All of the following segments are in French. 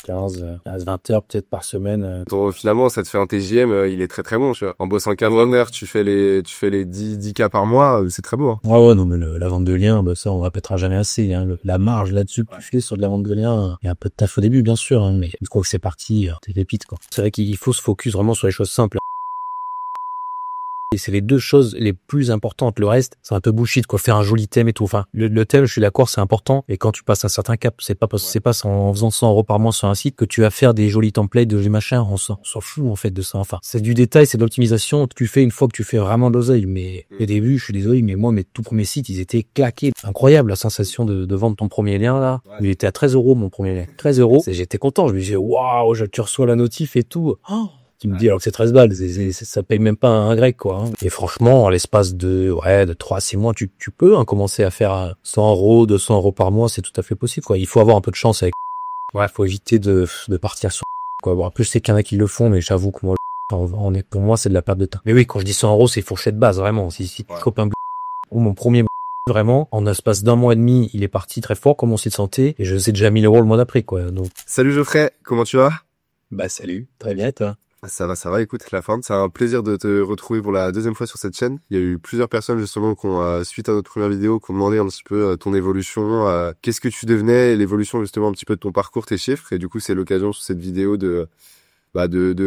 15, 20 heures peut-être par semaine. Finalement, ça te fait un TJM, il est très très bon, tu vois. En bossant 15 heures, tu fais les 10K par mois, c'est très beau, hein. Ouais, non, mais la vente de liens, bah, ça, on répétera jamais assez, hein. La marge là-dessus que tu fais sur de la vente de liens, il y a un peu de taf au début, bien sûr, hein, mais une fois que c'est parti, t'es pépite, quoi. C'est vrai qu'il faut se focus vraiment sur les choses simples. Et c'est les deux choses les plus importantes. Le reste, c'est un peu bullshit, quoi. Faire un joli thème et tout. Enfin, le thème, je suis d'accord, c'est important. Et quand tu passes un certain cap, c'est pas en faisant 100 euros par mois sur un site que tu vas faire des jolis templates, de jolis machins. On s'en fout, en fait, de ça. Enfin, c'est du détail, c'est de l'optimisation que tu fais une fois que tu fais vraiment de l'oseille. Mais, au début, je suis désolé, mais moi, mes tout premiers sites, ils étaient claqués. Incroyable, la sensation de vendre ton premier lien, là. Il était à 13 euros, mon premier lien. 13 euros. J'étais content. Je me disais, waouh, tu reçois la notif et tout. Oh, qui me dit alors que c'est 13 balles, ça paye même pas un grec, quoi, hein. Et franchement, en l'espace de 3 à 6 mois, tu peux, hein, commencer à faire 100 euros, 200 euros par mois, c'est tout à fait possible, quoi. Il faut avoir un peu de chance avec, faut éviter de partir sur, quoi. Bon, en plus, c'est qu'il y en a qui le font, mais j'avoue que moi, pour moi, c'est de la perte de temps. Mais oui, quand je dis 100 euros, c'est fourchette basse, vraiment. Si tu chopes un ou mon premier vraiment, en l'espace d'un mois et demi, il est parti très fort comme mon site santé, et je sais déjà 1000 euros le mois d'après, quoi. Donc. Salut Geoffrey, comment tu vas? Bah, salut. Très bien, et toi? Ça va, écoute, la forme. C'est un plaisir de te retrouver pour la deuxième fois sur cette chaîne. Il y a eu plusieurs personnes, justement, qui ont, suite à notre première vidéo, qui ont demandé un petit peu ton évolution, qu'est-ce que tu devenais, l'évolution, justement, un petit peu de ton parcours, tes chiffres. Et du coup, c'est l'occasion sur cette vidéo que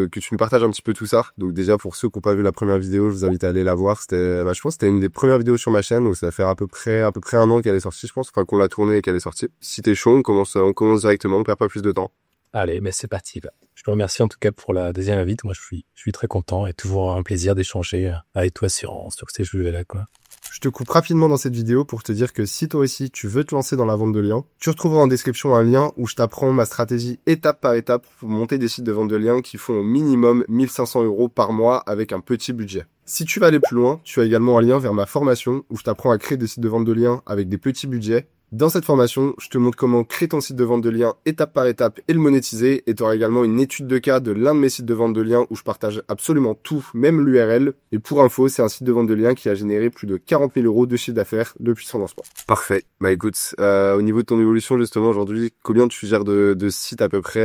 tu nous partages un petit peu tout ça. Donc déjà, pour ceux qui n'ont pas vu la première vidéo, je vous invite à aller la voir. Je pense que c'était une des premières vidéos sur ma chaîne, donc ça va faire à peu près un an qu'elle est sortie, je pense. Enfin, qu'on l'a tournée et qu'elle est sortie. Si t'es chaud, on commence directement, on perd pas plus de temps. Allez, mais c'est parti, là. Je te remercie en tout cas pour la deuxième invite. Moi, je suis très content et toujours un plaisir d'échanger avec toi sur ces jeux-là, quoi. Je te coupe rapidement dans cette vidéo pour te dire que si toi aussi tu veux te lancer dans la vente de liens, tu retrouveras en description un lien où je t'apprends ma stratégie étape par étape pour monter des sites de vente de liens qui font au minimum 1500 euros par mois avec un petit budget. Si tu vas aller plus loin, tu as également un lien vers ma formation où je t'apprends à créer des sites de vente de liens avec des petits budgets. Dans cette formation, je te montre comment créer ton site de vente de liens étape par étape et le monétiser. Et tu auras également une étude de cas de l'un de mes sites de vente de liens où je partage absolument tout, même l'URL. Et pour info, c'est un site de vente de liens qui a généré plus de 40 000 euros de chiffre d'affaires depuis son lancement. Parfait. Bah écoute, au niveau de ton évolution justement aujourd'hui, combien tu gères de sites à peu près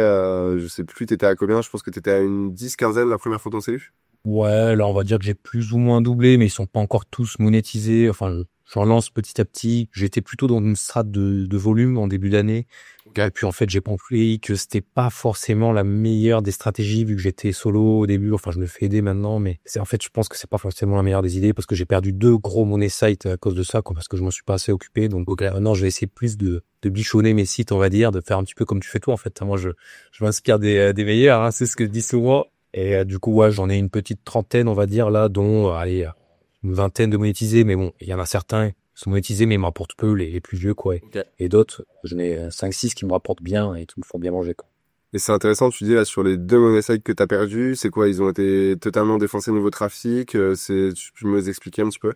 je sais plus, t'étais à combien? Je pense que t'étais à une 10-15aine la première fois qu'on s'est vu. Ouais, là on va dire que j'ai plus ou moins doublé, mais ils sont pas encore tous monétisés. Enfin, j'en lance petit à petit. J'étais plutôt dans une strate de volume en début d'année. Okay. Et puis en fait, j'ai compris que c'était pas forcément la meilleure des stratégies vu que j'étais solo au début. Enfin, je me fais aider maintenant, mais c'est en fait, je pense que c'est pas forcément la meilleure des idées parce que j'ai perdu 2 gros money sites à cause de ça, quoi, parce que je m'en suis pas assez occupé. Donc là, maintenant, je vais essayer plus de bichonner mes sites, on va dire, de faire un petit peu comme tu fais toi en fait. Moi, je m'inspire des meilleurs, hein, c'est ce que je dis souvent. Et du coup, ouais, j'en ai une petite trentaine, on va dire, là, dont, une vingtaine de monétisés. Mais bon, il y en a certains qui sont monétisés, mais ils me rapportent peu, les plus vieux, quoi. Okay. Et d'autres, j'en ai 5-6 qui me rapportent bien et qui me font bien manger, quoi. Et c'est intéressant, tu dis là, sur les 2 money sites que t'as perdus, c'est quoi? Ils ont été totalement défoncés niveau trafic, tu peux me les expliquer un petit peu?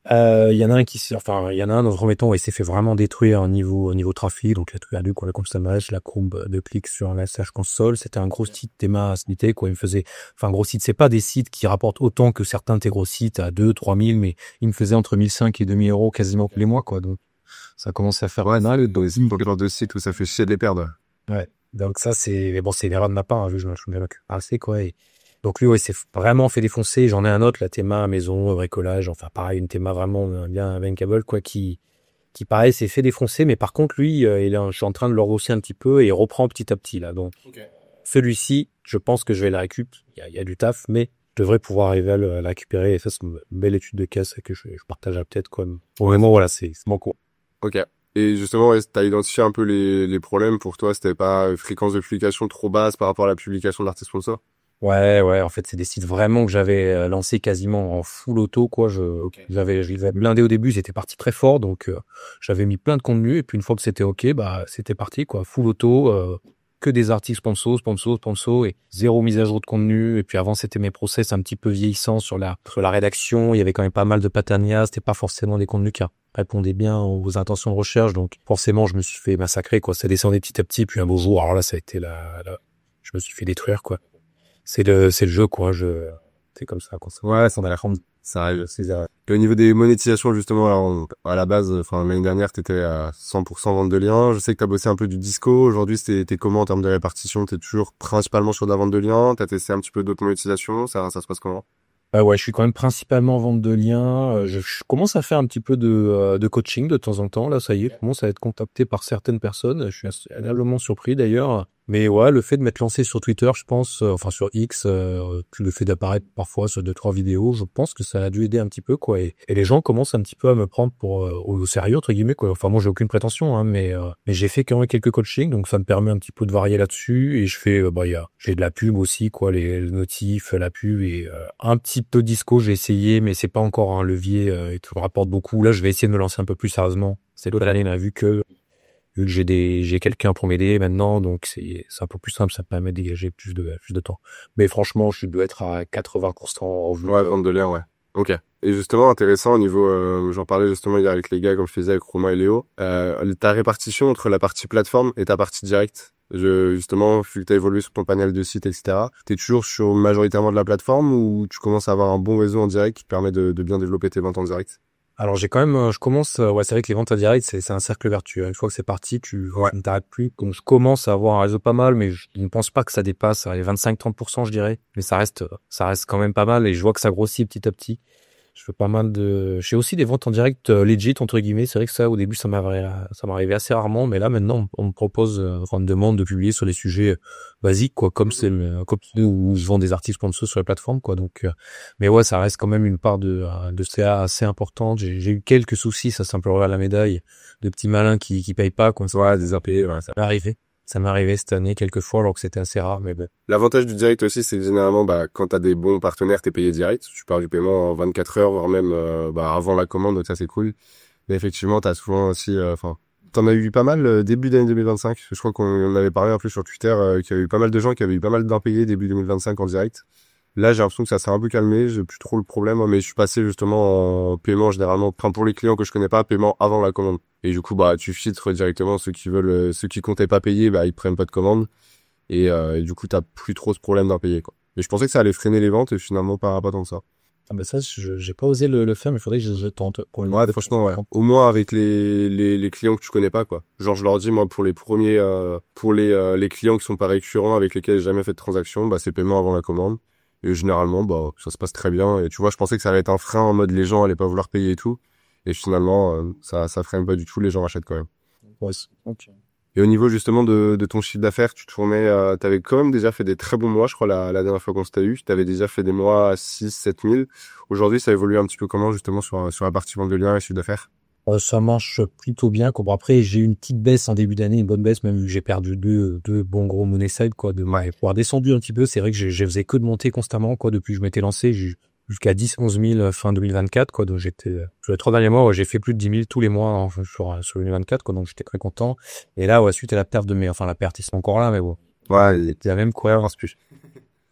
Il y en a un il y en a un dans un premier temps où il s'est fait vraiment détruire au niveau trafic, donc il a perdu quoi, la consommation, la courbe de clics sur la Search Console. C'était un gros site Théma Sanité, quoi. Il me faisait, enfin, gros site, c'est pas des sites qui rapportent autant que certains de tes gros sites à 2-3 000, mais il me faisait entre 1 500 et 2 000 euros quasiment tous les mois, quoi. Donc, ça commence à faire mal. Dans le genre de site où ça fait chier de les perdre. Ouais. Donc ça, mais bon, c'est une erreur de ma part, hein, vu que je me suis assez, quoi. Et donc lui, ouais, il s'est vraiment fait défoncer. J'en ai un autre, la Théma maison, bricolage, enfin pareil, une Théma vraiment bien bankable, quoi, qui pareil s'est fait défoncer. Mais par contre, lui, je suis en train de le rehausser un petit peu et il reprend petit à petit là. Donc celui-ci, je pense que je vais la récup. Il y a du taf, mais je devrais pouvoir arriver à la récupérer. Et ça, c'est une belle étude de cas que je partagerai peut-être quoi. Pour le moment, voilà, c'est mon cours. Ok. Et justement, t'as identifié un peu les problèmes pour toi. C'était pas fréquence de publication trop basse par rapport à la publication de l'artiste sponsor? Ouais, en fait, c'est des sites vraiment que j'avais lancé quasiment en full auto, quoi. J'avais blindé au début, j'étais parti très fort, donc j'avais mis plein de contenu, et puis une fois que c'était ok, bah c'était parti, quoi, full auto, que des articles sponsor, et zéro mise à jour de contenu. Et puis avant, c'était mes process un petit peu vieillissants sur la rédaction. Il y avait quand même pas mal de patania, c'était pas forcément des contenus qui répondaient bien aux intentions de recherche, donc forcément, je me suis fait massacrer, quoi. Ça descendait petit à petit, puis un beau jour, alors là, ça a été je me suis fait détruire, quoi. C'est le jeu, quoi. c'est comme ça, quoi. Ouais, ça arrive. Et au niveau des monétisations, justement, alors, à la base, enfin, l'année dernière, t'étais à 100% vente de liens. Je sais que t'as bossé un peu du disco. Aujourd'hui, t'es comment en termes de répartition? T'es toujours principalement sur de la vente de liens? T'as testé un petit peu d'autres monétisations? Ça se passe comment? Ouais, je suis quand même principalement en vente de liens. Je commence à faire un petit peu de coaching de temps en temps. Là, ça y est, je commence à être contacté par certaines personnes. Je suis agréablement surpris d'ailleurs. Mais ouais, le fait de m'être lancé sur Twitter, je pense, enfin sur X, le fait d'apparaître parfois sur 2-3 vidéos, je pense que ça a dû aider un petit peu, quoi. Et les gens commencent un petit peu à me prendre pour au sérieux, entre guillemets, quoi. Enfin, moi, j'ai aucune prétention, hein, mais j'ai fait quand même quelques coachings, donc ça me permet un petit peu de varier là-dessus. Et je fais, j'ai de la pub aussi, quoi, les notifs, la pub et un petit peu disco, j'ai essayé, mais c'est pas encore un levier et tout me rapporte beaucoup. Là, je vais essayer de me lancer un peu plus sérieusement. C'est l'autre année, on a vu que j'ai quelqu'un pour m'aider maintenant, donc c'est un peu plus simple, ça me permet de dégager plus de temps. Mais franchement, je dois être à 80% en vue. Ouais, vente de liens, ouais. Ok. Et justement, intéressant au niveau, j'en parlais justement hier avec les gars, comme je faisais avec Romain et Léo, ta répartition entre la partie plateforme et ta partie directe. Justement, vu que t'as évolué sur ton panel de sites, etc., t'es toujours sur majoritairement de la plateforme ou tu commences à avoir un bon réseau en direct qui te permet de bien développer tes ventes en direct? Alors j'ai quand même, je commence, ouais, c'est vrai que les ventes en direct, c'est un cercle vertueux. Une fois que c'est parti, tu ne t'arrêtes plus. Donc je commence à avoir un réseau pas mal, mais je ne pense pas que ça dépasse les 25-30%, je dirais. Mais ça reste quand même pas mal et je vois que ça grossit petit à petit. Je fais pas mal j'ai aussi des ventes en direct legit entre guillemets. C'est vrai que ça au début ça m'arrivait assez rarement, mais là maintenant on me propose, on me demande de publier sur des sujets basiques, quoi, comme comme où je vends des articles sponsors sur la plateforme, quoi. Donc mais ouais, ça reste quand même une part de CA assez importante. J'ai eu quelques soucis, ça s'implorerait à la médaille, de petits malins qui payent pas, quoi. Ouais, des impayés, ouais, Ça m'est arrivé. Ça m'est arrivé cette année quelques fois alors que c'était assez rare, mais bon. L'avantage du direct aussi, c'est que généralement, quand t'as des bons partenaires, t'es payé direct. Tu pars du paiement en 24 heures, voire même, avant la commande, donc ça c'est cool. Mais effectivement, t'as souvent aussi, t'en as eu pas mal début d'année 2025. Je crois qu'on en avait parlé un peu sur Twitter, qu'il y a eu pas mal de gens qui avaient eu pas mal d'impayés début 2025 en direct. Là, j'ai l'impression que ça s'est un peu calmé, j'ai plus trop le problème, mais je suis passé justement en paiement généralement, pour les clients que je connais pas, paiement avant la commande. Et du coup, tu filtres directement ceux qui veulent, ceux qui comptaient pas payer, ils prennent pas de commande. Et du coup, t'as plus trop ce problème d'impayé, quoi. Mais je pensais que ça allait freiner les ventes et finalement pas tant que ça. Ah bah ça, j'ai pas osé le faire, mais il faudrait que je tente. Ouais, franchement, ouais. Au moins avec les clients que tu connais pas, quoi. Genre, je leur dis, moi, pour les premiers, pour les clients qui sont pas récurrents, avec lesquels j'ai jamais fait de transaction, c'est paiement avant la commande. Et généralement, ça se passe très bien. Et tu vois, je pensais que ça allait être un frein en mode les gens allaient pas vouloir payer et tout. Et finalement, ça freine pas du tout, les gens achètent quand même. Ouais, ok. Et au niveau justement de ton chiffre d'affaires, tu tournais, t'avais quand même déjà fait des très bons mois, je crois, la dernière fois qu'on s'était eu. T'avais déjà fait des mois à 6-7 000. Aujourd'hui, ça évolue un petit peu comment justement sur la partie vente de liens et chiffre d'affaires? Ça marche plutôt bien, quoi. Bon, après, j'ai eu une petite baisse en début d'année, une bonne baisse, même vu que j'ai perdu deux bons gros money side, quoi, pouvoir descendu un petit peu. C'est vrai que je faisais que de monter constamment, quoi, depuis que je m'étais lancé, jusqu'à 10-11 000 fin 2024, quoi. Donc sur les 3 derniers mois, j'ai fait plus de 10 000 tous les mois, sur 2024, quoi. Donc j'étais très content. Et là, suite à la perte la perte, ils sont encore là, mais bon. Ouais, il y a même cohérence plus.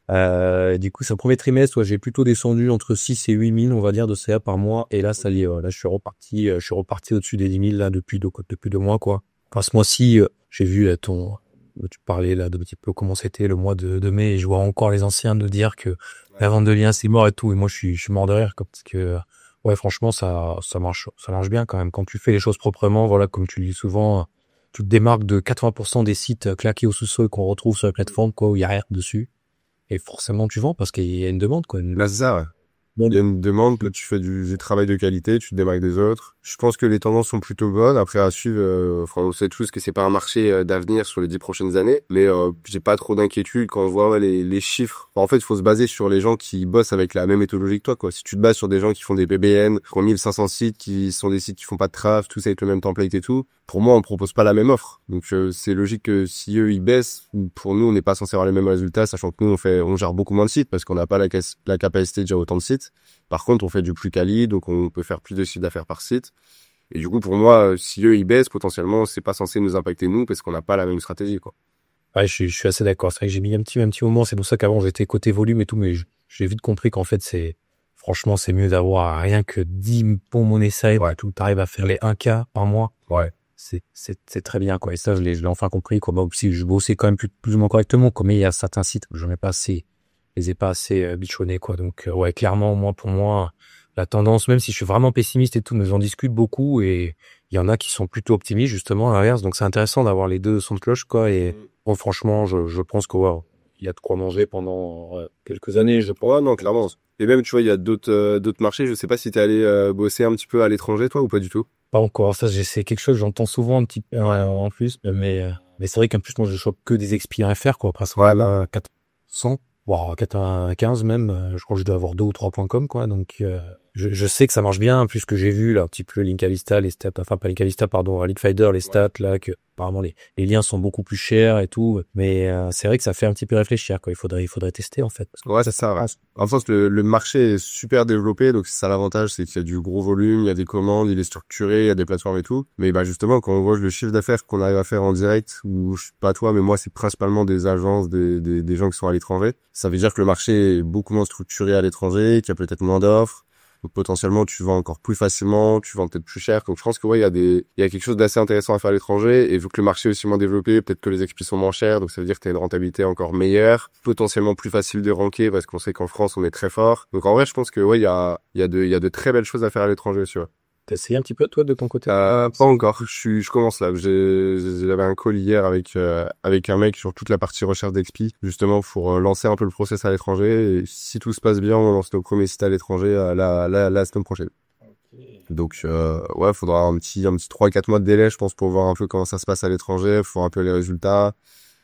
Du coup, c'est le premier trimestre, j'ai plutôt descendu entre 6 et 8 000, on va dire, de CA par mois. Et là, ça y est, là, je suis reparti au-dessus des 10 000, là, depuis 2 mois, quoi. Enfin, ce mois-ci, j'ai vu, tu parlais, là, de petit peu comment c'était le mois de mai, et je vois encore les anciens de dire que la vente de liens, c'est mort et tout. Et moi, je suis mort de rire, quoi, parce que, ouais, franchement, ça marche bien, quand même. Quand tu fais les choses proprement, voilà, comme tu le dis souvent, tu te démarques de 80% des sites claqués au sous-sol qu'on retrouve sur la plateforme, quoi, où il y a rien dessus. Et forcément, tu vends parce qu'il y a une demande, quoi. Là, c'est ça, ouais. Il y a une demande, là, tu fais du travail de qualité, tu te démarques des autres. Je pense que les tendances sont plutôt bonnes. Après, à suivre, on sait tous que c'est pas un marché d'avenir sur les 10 prochaines années, mais j'ai pas trop d'inquiétude quand on voit les chiffres. En fait, il faut se baser sur les gens qui bossent avec la même méthodologie que toi, quoi. Si tu te bases sur des gens qui font des PBN, qui ont 1500 sites, qui sont des sites qui font pas de traf, tous avec le même template et tout, pour moi, on propose pas la même offre. Donc, c'est logique que si eux, ils baissent, pour nous, on n'est pas censé avoir les mêmes résultats, sachant que nous, on gère beaucoup moins de sites parce qu'on n'a pas la capacité de gérer autant de sites. Par contre, on fait du plus quali, donc on peut faire plus de chiffre d'affaires par site. Et du coup, pour moi, si eux, ils baissent, potentiellement, c'est pas censé nous impacter nous, parce qu'on n'a pas la même stratégie, quoi. Ouais, je suis assez d'accord. C'est vrai que j'ai mis un petit moment. C'est pour ça qu'avant, j'étais côté volume et tout, mais j'ai vite compris qu'en fait, franchement, c'est mieux d'avoir rien que 10 bons money side. Ouais, tout, t'arrives à faire les 1K par mois. Ouais. C'est très bien, quoi. Et ça, je l'ai enfin compris, quoi. Moi aussi, je bossais quand même plus ou moins correctement, quoi. Mais il y a certains sites où je mets pas assez les ai pas assez bichonnés, quoi. Donc, ouais, clairement, pour moi, la tendance, même si je suis vraiment pessimiste et tout, mais j'en discute beaucoup et il y en a qui sont plutôt optimistes, justement, à l'inverse. Donc, c'est intéressant d'avoir les deux sons de cloche, quoi. Et bon, franchement, je pense que, ouais, il y a de quoi manger pendant quelques années, je pense. Ouais, non, clairement. Et même, tu vois, il y a d'autres marchés. Je sais pas si t'es allé bosser un petit peu à l'étranger, toi, ou pas du tout. Pas encore. Ça, c'est quelque chose, j'entends souvent un petit peu en plus, mais c'est vrai qu'en plus, moi, je chope que des expis à faire, quoi. Après, ça Ouais, va 400, voire 95 même. Je crois que je dois avoir 2 ou 3 points com, quoi. Donc, je sais que ça marche bien, plus que j'ai vu, là, un petit peu Linkavista, les stats, enfin, pas Linkavista, pardon, Linkfinder, les stats, là, que, apparemment, les liens sont beaucoup plus chers et tout. Mais, c'est vrai que ça fait un petit peu réfléchir, quoi. Il faudrait tester, en fait. Ouais, c'est ça, ouais. En France, le marché est super développé, donc c'est ça l'avantage, c'est qu'il y a du gros volume, il y a des commandes, il est structuré, il y a des plateformes et tout. Mais bah justement, quand on voit le chiffre d'affaires qu'on arrive à faire en direct, ou je sais pas toi, mais moi c'est principalement des agences, des gens qui sont à l'étranger, ça veut dire que le marché est beaucoup moins structuré à l'étranger, qu'il y a peut-être moins d'offres. Donc potentiellement tu vends encore plus facilement, tu vends peut-être plus cher. Donc je pense que ouais, il y a quelque chose d'assez intéressant à faire à l'étranger. Et vu que le marché est aussi moins développé, peut-être que les expis sont moins chers, donc ça veut dire que tu as une rentabilité encore meilleure, potentiellement plus facile de ranker parce qu'on sait qu'en France on est très fort. Donc en vrai, je pense que ouais, il y a de très belles choses à faire à l'étranger, tu vois. T'as essayé un petit peu, toi, de ton côté? Pas encore. Je commence là. J'avais un call hier avec un mec sur toute la partie recherche d'expi, justement pour lancer un peu le process à l'étranger. Et si tout se passe bien, on lance nos premiers sites à l'étranger la semaine prochaine. Donc ouais, faudra un petit 3-4 mois de délai, je pense, pour voir un peu comment ça se passe à l'étranger, pour un peu les résultats.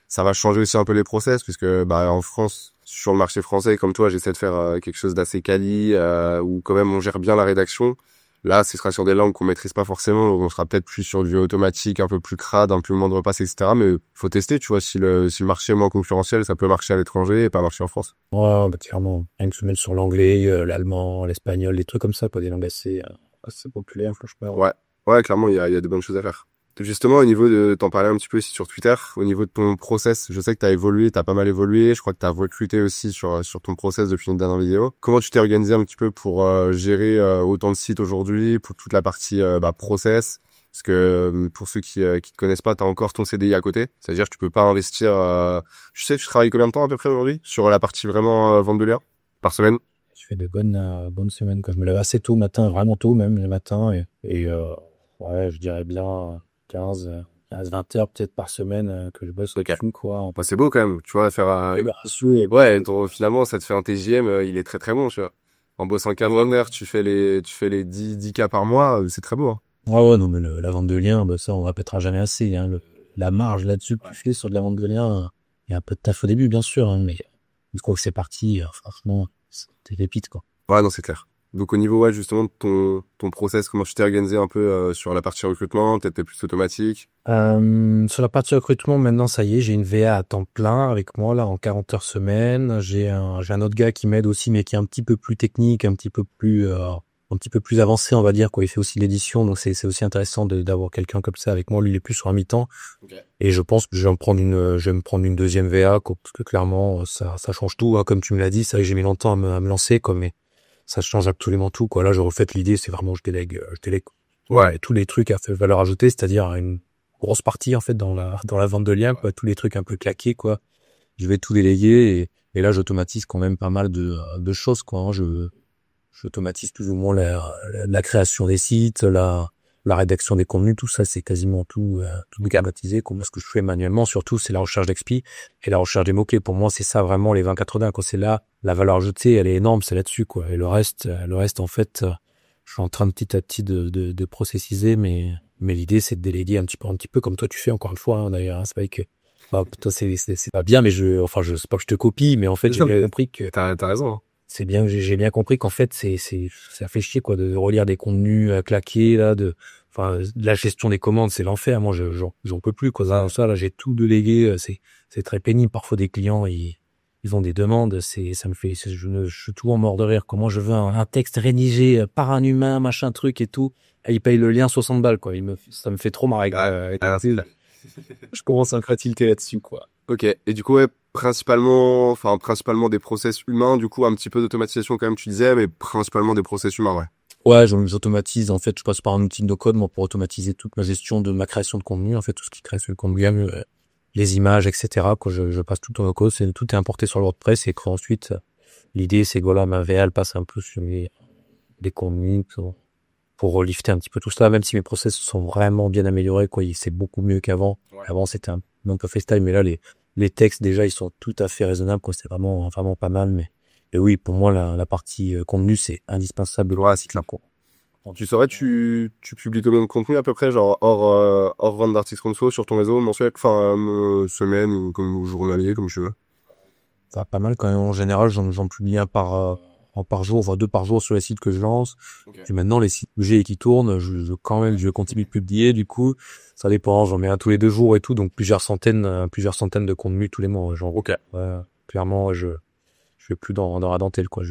Ça va changer aussi un peu les process, puisque bah en France, sur le marché français, comme toi, j'essaie de faire quelque chose d'assez quali, où quand même on gère bien la rédaction. Là, ce sera sur des langues qu'on maîtrise pas forcément, donc on sera peut-être plus sur du automatique, un peu plus crade, un peu moins de repasse, etc. Mais faut tester, tu vois, si le marché est moins concurrentiel, ça peut marcher à l'étranger et pas marcher en France. Ouais, bah, clairement. Rien que se mettre sur l'anglais, l'allemand, l'espagnol, des trucs comme ça, pas des langues assez populaires, franchement. Ouais, ouais, clairement, il y a de bonnes choses à faire. Justement, au niveau de, t'en parlais un petit peu aussi sur Twitter, au niveau de ton process, je sais que t'as évolué, t'as pas mal évolué, je crois que t'as recruté aussi sur ton process depuis une dernière vidéo. Comment tu t'es organisé un petit peu pour gérer autant de sites aujourd'hui, pour toute la partie process? Parce que pour ceux qui te connaissent pas, t'as encore ton CDI à côté, c'est-à-dire que tu peux pas investir. Je sais que tu travailles combien de temps à peu près aujourd'hui sur la partie vraiment vente de liens par semaine? Je fais de bonnes semaines, quoi. Je me lève assez tôt le matin, vraiment tôt même le matin, et ouais, je dirais bien 15-20 heures peut-être par semaine que je bosse dessus, quoi. Bah, c'est beau quand même, tu vois, faire ouais, finalement ça te fait un TJM, il est très très bon, tu vois. En bossant 15 heures, tu fais les 10K par mois, c'est très beau, hein. Ouais, non, mais la vente de liens, bah, ça, on répétera jamais assez, hein. La marge là-dessus que tu fais sur de la vente de liens, il y a un peu de taf au début, bien sûr, hein, mais je crois que c'est parti, franchement, c'est pépite, quoi. Ouais, non, c'est clair. Donc au niveau, ouais, justement, de ton process, comment tu t'es organisé un peu sur la partie recrutement, peut-être t'es plus automatique? Sur la partie recrutement, maintenant, ça y est, j'ai une VA à temps plein avec moi, là, en 40 heures semaine. J'ai un autre gars qui m'aide aussi, mais qui est un petit peu plus technique, un petit peu plus avancé, on va dire, quoi. Il fait aussi l'édition, donc c'est aussi intéressant d'avoir quelqu'un comme ça avec moi. Lui, il est plus sur un mi-temps. Okay. Et je pense que je vais me prendre une deuxième VA, quoi, parce que clairement, ça change tout, hein. Comme tu me l'as dit, c'est vrai que j'ai mis longtemps à me lancer, quoi, mais ça change absolument tout, quoi. Là, je refais l'idée, c'est vraiment, je délègue, ouais, tous les trucs à valeur ajoutée, c'est-à-dire une grosse partie, en fait, dans la vente de liens, quoi. Tous les trucs un peu claqués, quoi. Je vais tout déléguer, et là, j'automatise quand même pas mal de choses, quoi, hein. J'automatise plus ou moins la création des sites, la rédaction des contenus, tout ça, c'est quasiment tout automatisé. Comment ce que je fais manuellement, surtout, c'est la recherche d'expi et la recherche des mots-clés. Pour moi, c'est ça vraiment les 20-80, quoi. C'est là, la valeur ajoutée, elle est énorme, c'est là-dessus, quoi. Et le reste, en fait, je suis en train petit à petit de processiser, mais l'idée, c'est de déléguer un petit peu comme toi tu fais, encore une fois, hein, d'ailleurs, hein. C'est pas que, bah, toi, c'est pas bien, mais je sais pas que je te copie, mais en fait, j'ai bien compris que t'as raison, hein. C'est bien, j'ai bien compris qu'en fait, ça fait chier, quoi, de relire des contenus claqués, là, de la gestion des commandes, c'est l'enfer. Moi, j'en peux plus, quoi. Ça, là, j'ai tout délégué, c'est très pénible. Parfois, des clients, ils ont des demandes, ça me fait, je suis tout en mort de rire. Comment je veux un texte rédigé par un humain, machin truc et tout. Et il paye le lien 60 balles, quoi. Ça me fait trop marrer. Je commence à me tilter là-dessus, quoi. Ok. Et du coup, ouais, principalement des process humains, du coup, un petit peu d'automatisation quand même, tu disais, mais principalement des process humains, ouais. Ouais, j'automatise. En fait, je passe par un outil de no-code, moi, pour automatiser toute ma gestion de ma création de contenu. En fait, tout ce qui crée sur le contenu, les images, etc. Quand je passe tout en code, tout est importé sur le WordPress et qu'ensuite, l'idée, c'est que voilà, ma VA, elle passe un peu sur les contenus pour lifter un petit peu tout ça, même si mes process sont vraiment bien améliorés, quoi. C'est beaucoup mieux qu'avant. Ouais. Avant, c'était un peu freestyle, mais là, les textes, déjà, ils sont tout à fait raisonnables, quoi. C'est vraiment pas mal, mais, et oui, pour moi, la partie contenu, c'est indispensable de Ouais, c'est clair. Tu saurais, tu publies combien de contenu à peu près, genre hors vente d'articles conso sur ton réseau mensuel, enfin semaine ou comme journalier, comme je veux. Ça va pas mal quand même. En général, j'en publie un par jour, voire 2 par jour sur les sites que je lance. Okay. Et maintenant, les sites que j'ai et qui tournent, je continue de publier. Du coup, ça dépend. J'en mets un tous les 2 jours et tout, donc plusieurs centaines de contenus tous les mois. Genre, okay. Clairement, je fais plus dans la dentelle, quoi.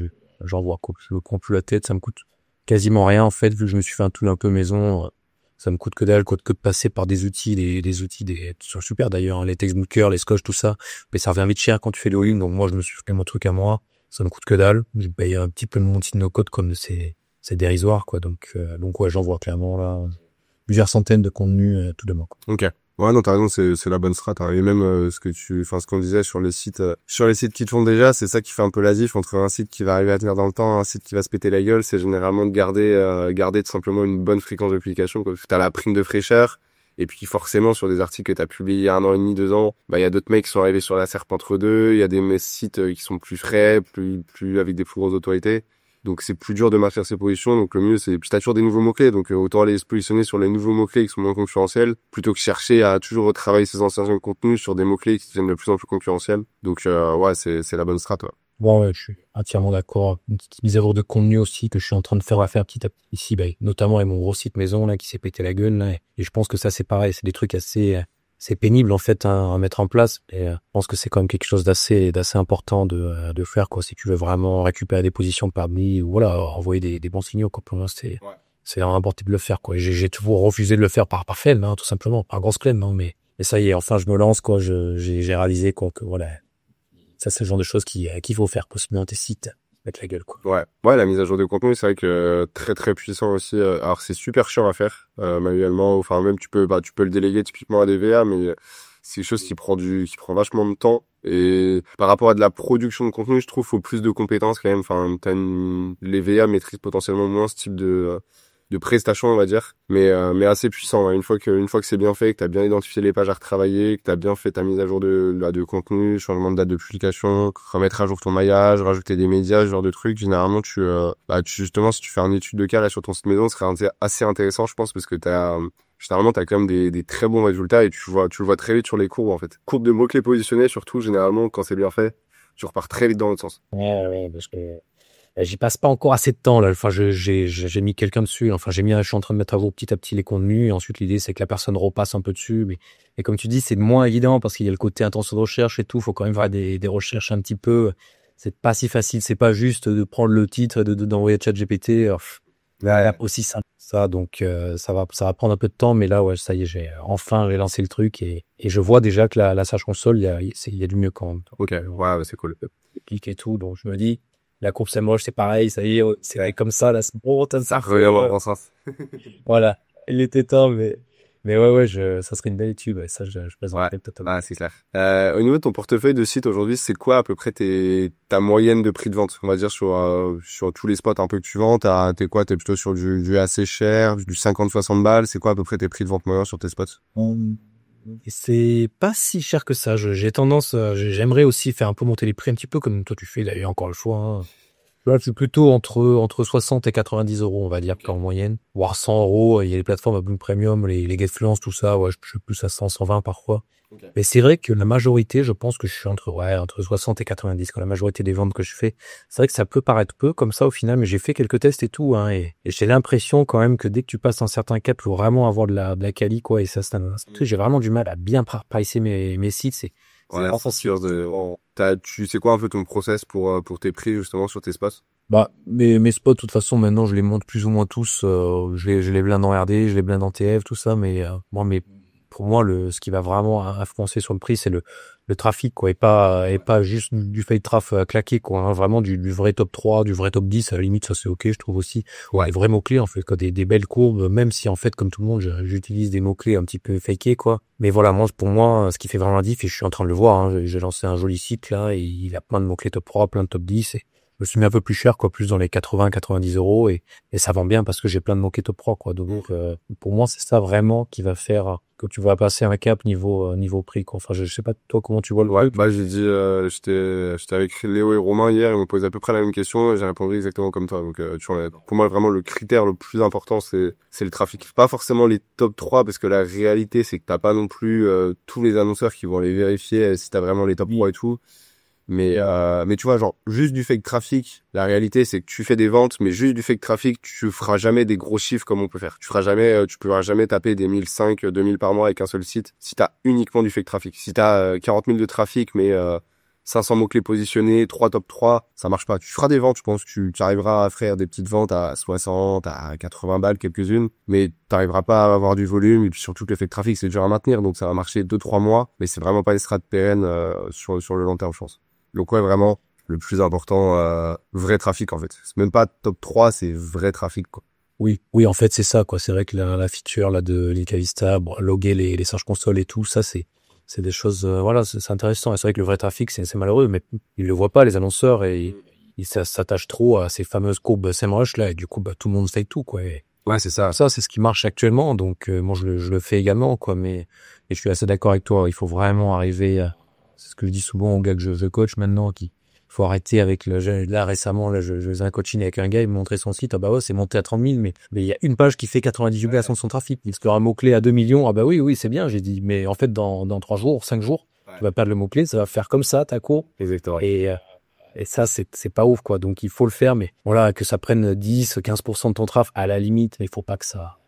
J'envoie, quoi. Je me prends plus la tête. Ça me coûte quasiment rien, en fait, vu que je me suis fait un tool un peu maison. Ça me coûte que dalle, quoi, que de passer par des outils, des outils, sont super d'ailleurs, hein, les textbookers, les scotch, tout ça. Mais ça revient vite cher quand tu fais le all-in. Donc moi, je me suis fait mon truc à moi. Ça me coûte que dalle. Je paye un petit peu de mon petit no-code comme c'est dérisoire, quoi. Donc ouais, j'envoie clairement, là, plusieurs centaines de contenus, tout de moi, quoi. Ok. Ouais, non, t'as raison, c'est la bonne strat, hein. Et même, ce qu'on disait sur les sites qui te font déjà, c'est ça qui fait un peu la diff entre un site qui va arriver à tenir dans le temps, un site qui va se péter la gueule, c'est généralement de garder tout simplement une bonne fréquence de publication, quoi. T'as la prime de fraîcheur. Et puis, forcément, sur des articles que t'as publiés il y a 1 an et demi, 2 ans, il y a d'autres mecs qui sont arrivés sur la serpe entre deux, il y a des sites qui sont plus frais, plus, avec des plus grosses autorités. Donc c'est plus dur de maintenir ses positions, donc le mieux c'est, puis t'as toujours des nouveaux mots-clés, donc autant aller se positionner sur les nouveaux mots-clés qui sont moins concurrentiels, plutôt que chercher à toujours retravailler ses anciens contenus sur des mots-clés qui deviennent de plus en plus concurrentiels. Donc ouais, c'est la bonne strat, ouais. Bon, ouais, je suis entièrement d'accord. Une petite mise à jour de contenu aussi que je suis en train de faire petit à petit ici, notamment avec mon gros site maison là qui s'est pété la gueule là, et je pense que ça c'est pareil, c'est des trucs c'est pénible en fait, hein, à mettre en place, et je pense que c'est quand même quelque chose d'assez important de faire, quoi, si tu veux vraiment récupérer des positions parmi, ou voilà, envoyer des bons signaux, quoi. Pour moi, c'est vraiment important de le faire, quoi. J'ai toujours refusé de le faire par flemme, hein, tout simplement, par grosse flemme, hein, mais ça y est, enfin je me lance, quoi. J'ai réalisé, quoi, que voilà, ça c'est le genre de choses qu'il faut faire pour se mettre dans tes sites, mettre la gueule, quoi. Ouais, la mise à jour de contenu, c'est vrai que très très puissant aussi. Alors c'est super chiant à faire manuellement, enfin même tu peux le déléguer typiquement à des VA, mais c'est quelque chose qui prend vachement de temps. Et par rapport à de la production de contenu, je trouve faut plus de compétences quand même. Enfin, les VA maîtrisent potentiellement moins ce type de prestations, on va dire, mais assez puissant, hein. Une fois que c'est bien fait, que t'as bien identifié les pages à retravailler, que t'as bien fait ta mise à jour de contenu, changement de date de publication, remettre à jour ton maillage, rajouter des médias, ce genre de trucs, généralement justement, si tu fais une étude de cas là sur ton site maison, ce serait assez intéressant, je pense, parce que généralement t'as quand même des très bons résultats et tu le vois très vite sur les courbes, en fait. Courbe de mots-clés positionnés, surtout, généralement, quand c'est bien fait, tu repars très vite dans l'autre sens. Ouais, parce que j'y passe pas encore assez de temps, là. Enfin, j'ai mis quelqu'un dessus. Enfin, je suis en train de mettre à jour petit à petit les contenus. Et ensuite, l'idée, c'est que la personne repasse un peu dessus. Et comme tu dis, c'est moins évident parce qu'il y a le côté intention de recherche et tout. Faut quand même faire des recherches un petit peu. C'est pas si facile. C'est pas juste de prendre le titre et d'envoyer ChatGPT. Ouais. Aussi ça. Donc, ça va prendre un peu de temps. Mais là, ouais, ça y est, j'ai lancé le truc et je vois déjà que la Search Console, il y a du mieux quand même. Ok, ouais, c'est cool. Clic et tout. Donc, je me dis, la courbe c'est moche, c'est pareil, ça y est, c'est comme ça, là, c'est bon, ça regarde sens. Voilà, il était temps, mais ouais, ça serait une belle étude, ouais, ça, je présenterai totalement. Ah, c'est clair. Au niveau de ton portefeuille de site aujourd'hui, c'est quoi à peu près ta moyenne de prix de vente? On va dire sur tous les spots un peu que tu vends, t'es plutôt sur du assez cher, du 50-60 balles, c'est quoi à peu près tes prix de vente moyens sur tes spots? Et c'est pas si cher que ça. J'ai tendance, j'aimerais aussi faire un peu monter les prix un petit peu comme toi tu fais d'ailleurs, encore le choix, hein. Là, c'est plutôt entre 60 et 90 €, on va dire, en moyenne. Voire 100 €. Il y a les plateformes à Bloom Premium, les Getfluence, tout ça. Ouais, je suis plus à 100, 120 parfois. Okay. Mais c'est vrai que la majorité, je pense que je suis entre 60 et 90, quand la majorité des ventes que je fais. C'est vrai que ça peut paraître peu comme ça au final, mais j'ai fait quelques tests et tout, hein, et j'ai l'impression quand même que dès que tu passes un certain cap, il faut vraiment avoir de la quali, quoi, et ça, j'ai vraiment du mal à bien pricer mes sites, c'est sûr tu sais quoi un peu ton process pour tes prix justement sur tes spots? Mes spots, de toute façon, maintenant, je les monte plus ou moins tous, je les blinde en RD, je les blinde en TF, tout ça, mais moi, mes pour moi, ce qui va vraiment influencer sur le prix, c'est le trafic, quoi, et pas juste du fade traf claqué, quoi, hein, vraiment du vrai top 3, du vrai top 10, à la limite, ça c'est ok, je trouve aussi. Ouais. Des vrais mots-clés, en fait, quoi, des belles courbes, même si, en fait, comme tout le monde, j'utilise des mots-clés un petit peu fakés, quoi. Mais voilà, pour moi, ce qui fait vraiment la diff, et je suis en train de le voir, hein, j'ai lancé un joli site, là, et il a plein de mots-clés top 3, plein de top 10, et je me suis mis un peu plus cher, quoi, plus dans les 80-90 euros, et ça vend bien parce que j'ai plein de mots-clés top 3, quoi. Donc, pour moi, c'est ça vraiment qui va faire que tu vas passer un cap niveau prix, quoi. Enfin, je sais pas, toi, comment tu vois le truc. Bah, j'ai dit, j'étais avec Léo et Romain hier, ils m'ont posé à peu près la même question, et j'ai répondu exactement comme toi. Donc, pour moi, vraiment, le critère le plus important, c'est le trafic. Pas forcément les top 3, parce que la réalité, c'est que t'as pas non plus, tous les annonceurs qui vont aller vérifier si t'as vraiment les top 3 et tout. Mais tu vois, genre, juste du fake trafic, la réalité, c'est que tu fais des ventes, mais juste du fake trafic, tu feras jamais des gros chiffres comme on peut faire. Tu pourras jamais taper des 1005, 2000 par mois avec un seul site si t'as uniquement du fake trafic. Si t'as 40 000 de trafic, mais 500 mots-clés positionnés, 3 top 3, ça marche pas. Tu feras des ventes, je pense que tu arriveras à faire des petites ventes à 60, à 80 balles, quelques-unes, mais t'arriveras pas à avoir du volume, et puis surtout que le fake trafic, c'est dur à maintenir, donc ça va marcher 2-3 mois, mais c'est vraiment pas une strat pérennes sur le long terme, je pense. Donc ouais, vraiment, le plus important, vrai trafic en fait. C'est même pas top 3, c'est vrai trafic, quoi. Oui, en fait, c'est ça, quoi. C'est vrai que la feature, là, de Lika Vista, bon, loguer les Search Console et tout, ça, c'est des choses, voilà, c'est intéressant. Et c'est vrai que le vrai trafic, c'est malheureux, mais ils le voient pas, les annonceurs, et ils s'attachent trop à ces fameuses courbes SEMrush, là, et du coup, bah, tout le monde fait tout, quoi. Et Ouais, c'est ça. ça, c'est ce qui marche actuellement, donc, moi, je le fais également, quoi, et je suis assez d'accord avec toi. Il faut vraiment arriver à, c'est ce que je dis souvent aux gars que je coach maintenant, faut arrêter avec là récemment, là, je faisais un coaching avec un gars, il me montrait son site, ah bah ouais, c'est monté à 30 000, mais il y a une page qui fait 98% de son trafic. Parce qu'un mot-clé à 2 millions, ah bah oui, c'est bien, j'ai dit, mais en fait, dans 3 jours, 5 jours, tu vas perdre le mot-clé, ça va faire comme ça, ta courbe. Exactement. Et ça, c'est pas ouf, quoi. Donc, il faut le faire, mais voilà, que ça prenne 10, 15% de ton traf, à la limite, il faut pas que ça,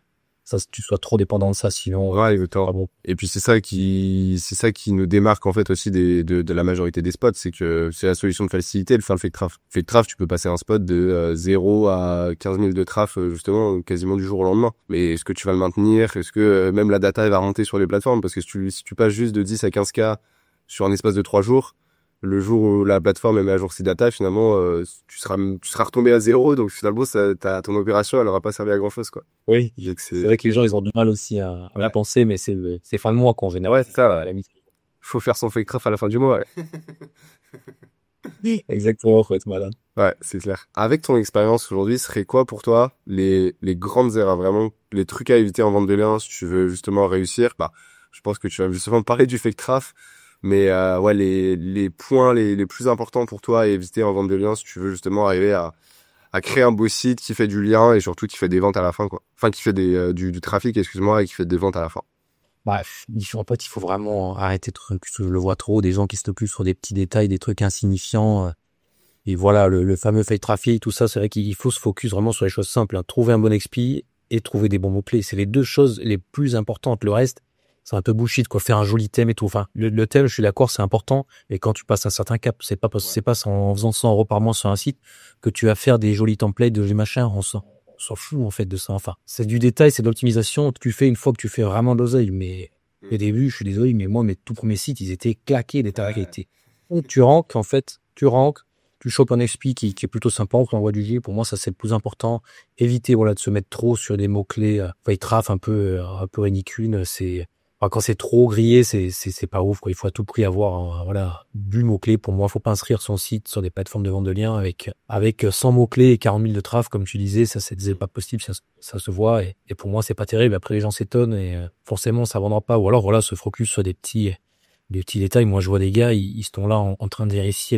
tu sois trop dépendant de ça, sinon, Ouais, exactement. pas bon. Et puis c'est ça qui nous démarque en fait aussi de la majorité des spots, c'est que c'est la solution de facilité de faire le fake traf. Fake traf, tu peux passer un spot de 0 à 15 000 de traf justement quasiment du jour au lendemain. Mais est-ce que tu vas le maintenir? Est-ce que même la data elle va remonter sur les plateformes? Parce que si tu passes juste de 10 à 15K sur un espace de 3 jours, le jour où la plateforme elle met à jour ses data, finalement tu seras retombé à 0, donc finalement ton opération elle aura pas servi à grand chose, quoi. Oui. Donc C'est vrai que les gens, ils ont du mal aussi à la penser, mais c'est fin de mois qu'on génère. Ouais, c'est ça. À la limite. Faut faire son fake traf à la fin du mois, ouais. Exactement, faut être malade. Ouais, c'est clair. Avec ton expérience aujourd'hui, ce serait quoi pour toi les grandes erreurs, vraiment, les trucs à éviter en vente de liens si tu veux justement réussir? Bah, je pense que tu vas justement parler du fake traf, mais ouais, les points les plus importants pour toi à éviter en vente de liens si tu veux justement arriver à créer un beau site qui fait du lien et surtout qui fait des ventes à la fin, quoi. Enfin, qui fait du trafic, excuse-moi, et qui fait des ventes à la fin. Bref, il faut vraiment arrêter de trucs. Je le vois trop, des gens qui se occupent sur des petits détails, des trucs insignifiants. Et voilà, le fameux fake traffic, tout ça, c'est vrai qu'il faut se focus vraiment sur les choses simples, hein. Trouver un bon expi et trouver des bons mots-clés. C'est les deux choses les plus importantes. Le reste, c'est un peu bullshit, quoi. Faire un joli thème et tout. Enfin, le thème, je suis d'accord, c'est important. Et quand tu passes un certain cap, c'est pas en faisant 100 euros par mois sur un site que tu vas faire des jolis templates, de jolis machins. On s'en fout, en fait, de ça. Enfin, c'est du détail, c'est de l'optimisation. Tu fais une fois que tu fais vraiment d'oseille. Mais, au début, je suis désolé, mais moi, mes tout premiers sites, ils étaient claqués d'état qualité. Donc, tu ranks, en fait, tu chopes un expi qui est plutôt sympa, on t'envoie du J. Pour moi, ça, c'est le plus important. Éviter, voilà, de se mettre trop sur des mots-clés, fake traf un peu ridicule. Enfin, quand c'est trop grillé, c'est pas ouf, quoi. Il faut à tout prix avoir, voilà, du mot-clé. Pour moi, faut pas inscrire son site sur des plateformes de vente de liens avec 100 mots-clés et 40 000 de traf, comme tu disais. Ça, c'est pas possible, ça se voit. Et pour moi, c'est pas terrible. Après, les gens s'étonnent et, forcément, ça vendra pas. Ou alors, voilà, se focus sur des petits détails. Moi, je vois des gars, ils sont là en train de vérifier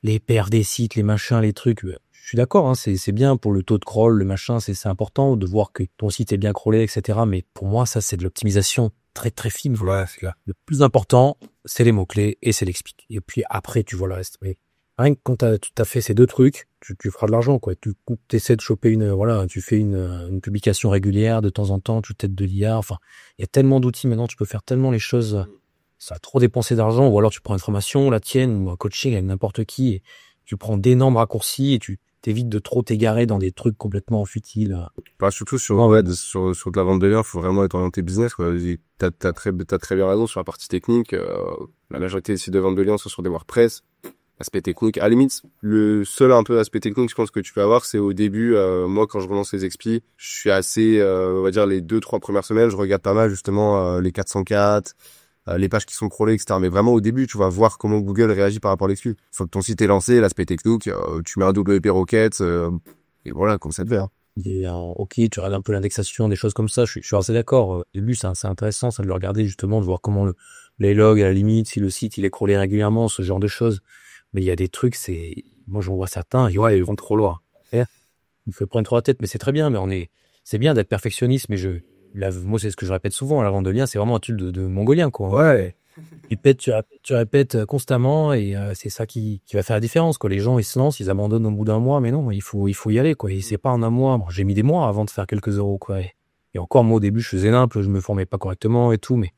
les paires des sites, les machins, les trucs. Je suis d'accord, hein, c'est bien pour le taux de crawl, le machin, c'est important de voir que ton site est bien crawlé, etc. Mais pour moi, ça, c'est de l'optimisation très, très fine. Ouais, c'est clair. Le plus important, c'est les mots-clés et c'est l'explique. Et puis après, tu vois le reste. Mais rien que quand t'as fait ces deux trucs, tu feras de l'argent, quoi. Tu essaies de choper tu fais une publication régulière de temps en temps, tu t'aides de l'IA. Enfin, il y a tellement d'outils maintenant, tu peux faire tellement les choses. Ça a trop dépensé d'argent, ou alors tu prends une formation, la tienne, ou un coaching avec n'importe qui, et tu prends d'énormes raccourcis, et t'évites de trop t'égarer dans des trucs complètement futiles. Bah, surtout sur de la vente de liens, faut vraiment être orienté business, quoi. T'as très bien raison sur la partie technique. La majorité des sites de vente de liens sont sur des WordPress. Aspect technique, à la limite, le seul un peu aspect technique, je pense que tu peux avoir, c'est au début. Moi, quand je relance les expis, je suis assez, on va dire les 2-3 premières semaines, je regarde pas mal justement les 404, les pages qui sont crawlées, etc. Mais vraiment au début, tu vas voir comment Google réagit par rapport à l'exclu. Une fois que ton site est lancé, l'aspect technique, tu mets un WP Rocket, et voilà, comme ça te fait. Hein. Et, ok, tu regardes un peu l'indexation, des choses comme ça. Je suis assez d'accord. Au début, c'est intéressant, ça de le regarder justement, de voir comment les logs, à la limite, si le site il est crawlé régulièrement, ce genre de choses. Mais il y a des trucs, moi j'en vois certains, et ouais, ils vont trop loin. Il me fait prendre trop la tête, mais c'est très bien. Mais c'est bien d'être perfectionniste, mais moi c'est ce que je répète souvent, la vente de liens, c'est vraiment un truc de mongolien, quoi. Ouais. Tu répètes constamment, et c'est ça qui va faire la différence, quoi. Les gens, ils se lancent, ils abandonnent au bout d'un mois, mais non, il faut y aller, quoi. Et c'est pas en un mois. Bon, j'ai mis des mois avant de faire quelques euros, quoi. Et encore, moi, au début, je faisais nimple, je me formais pas correctement et tout, mais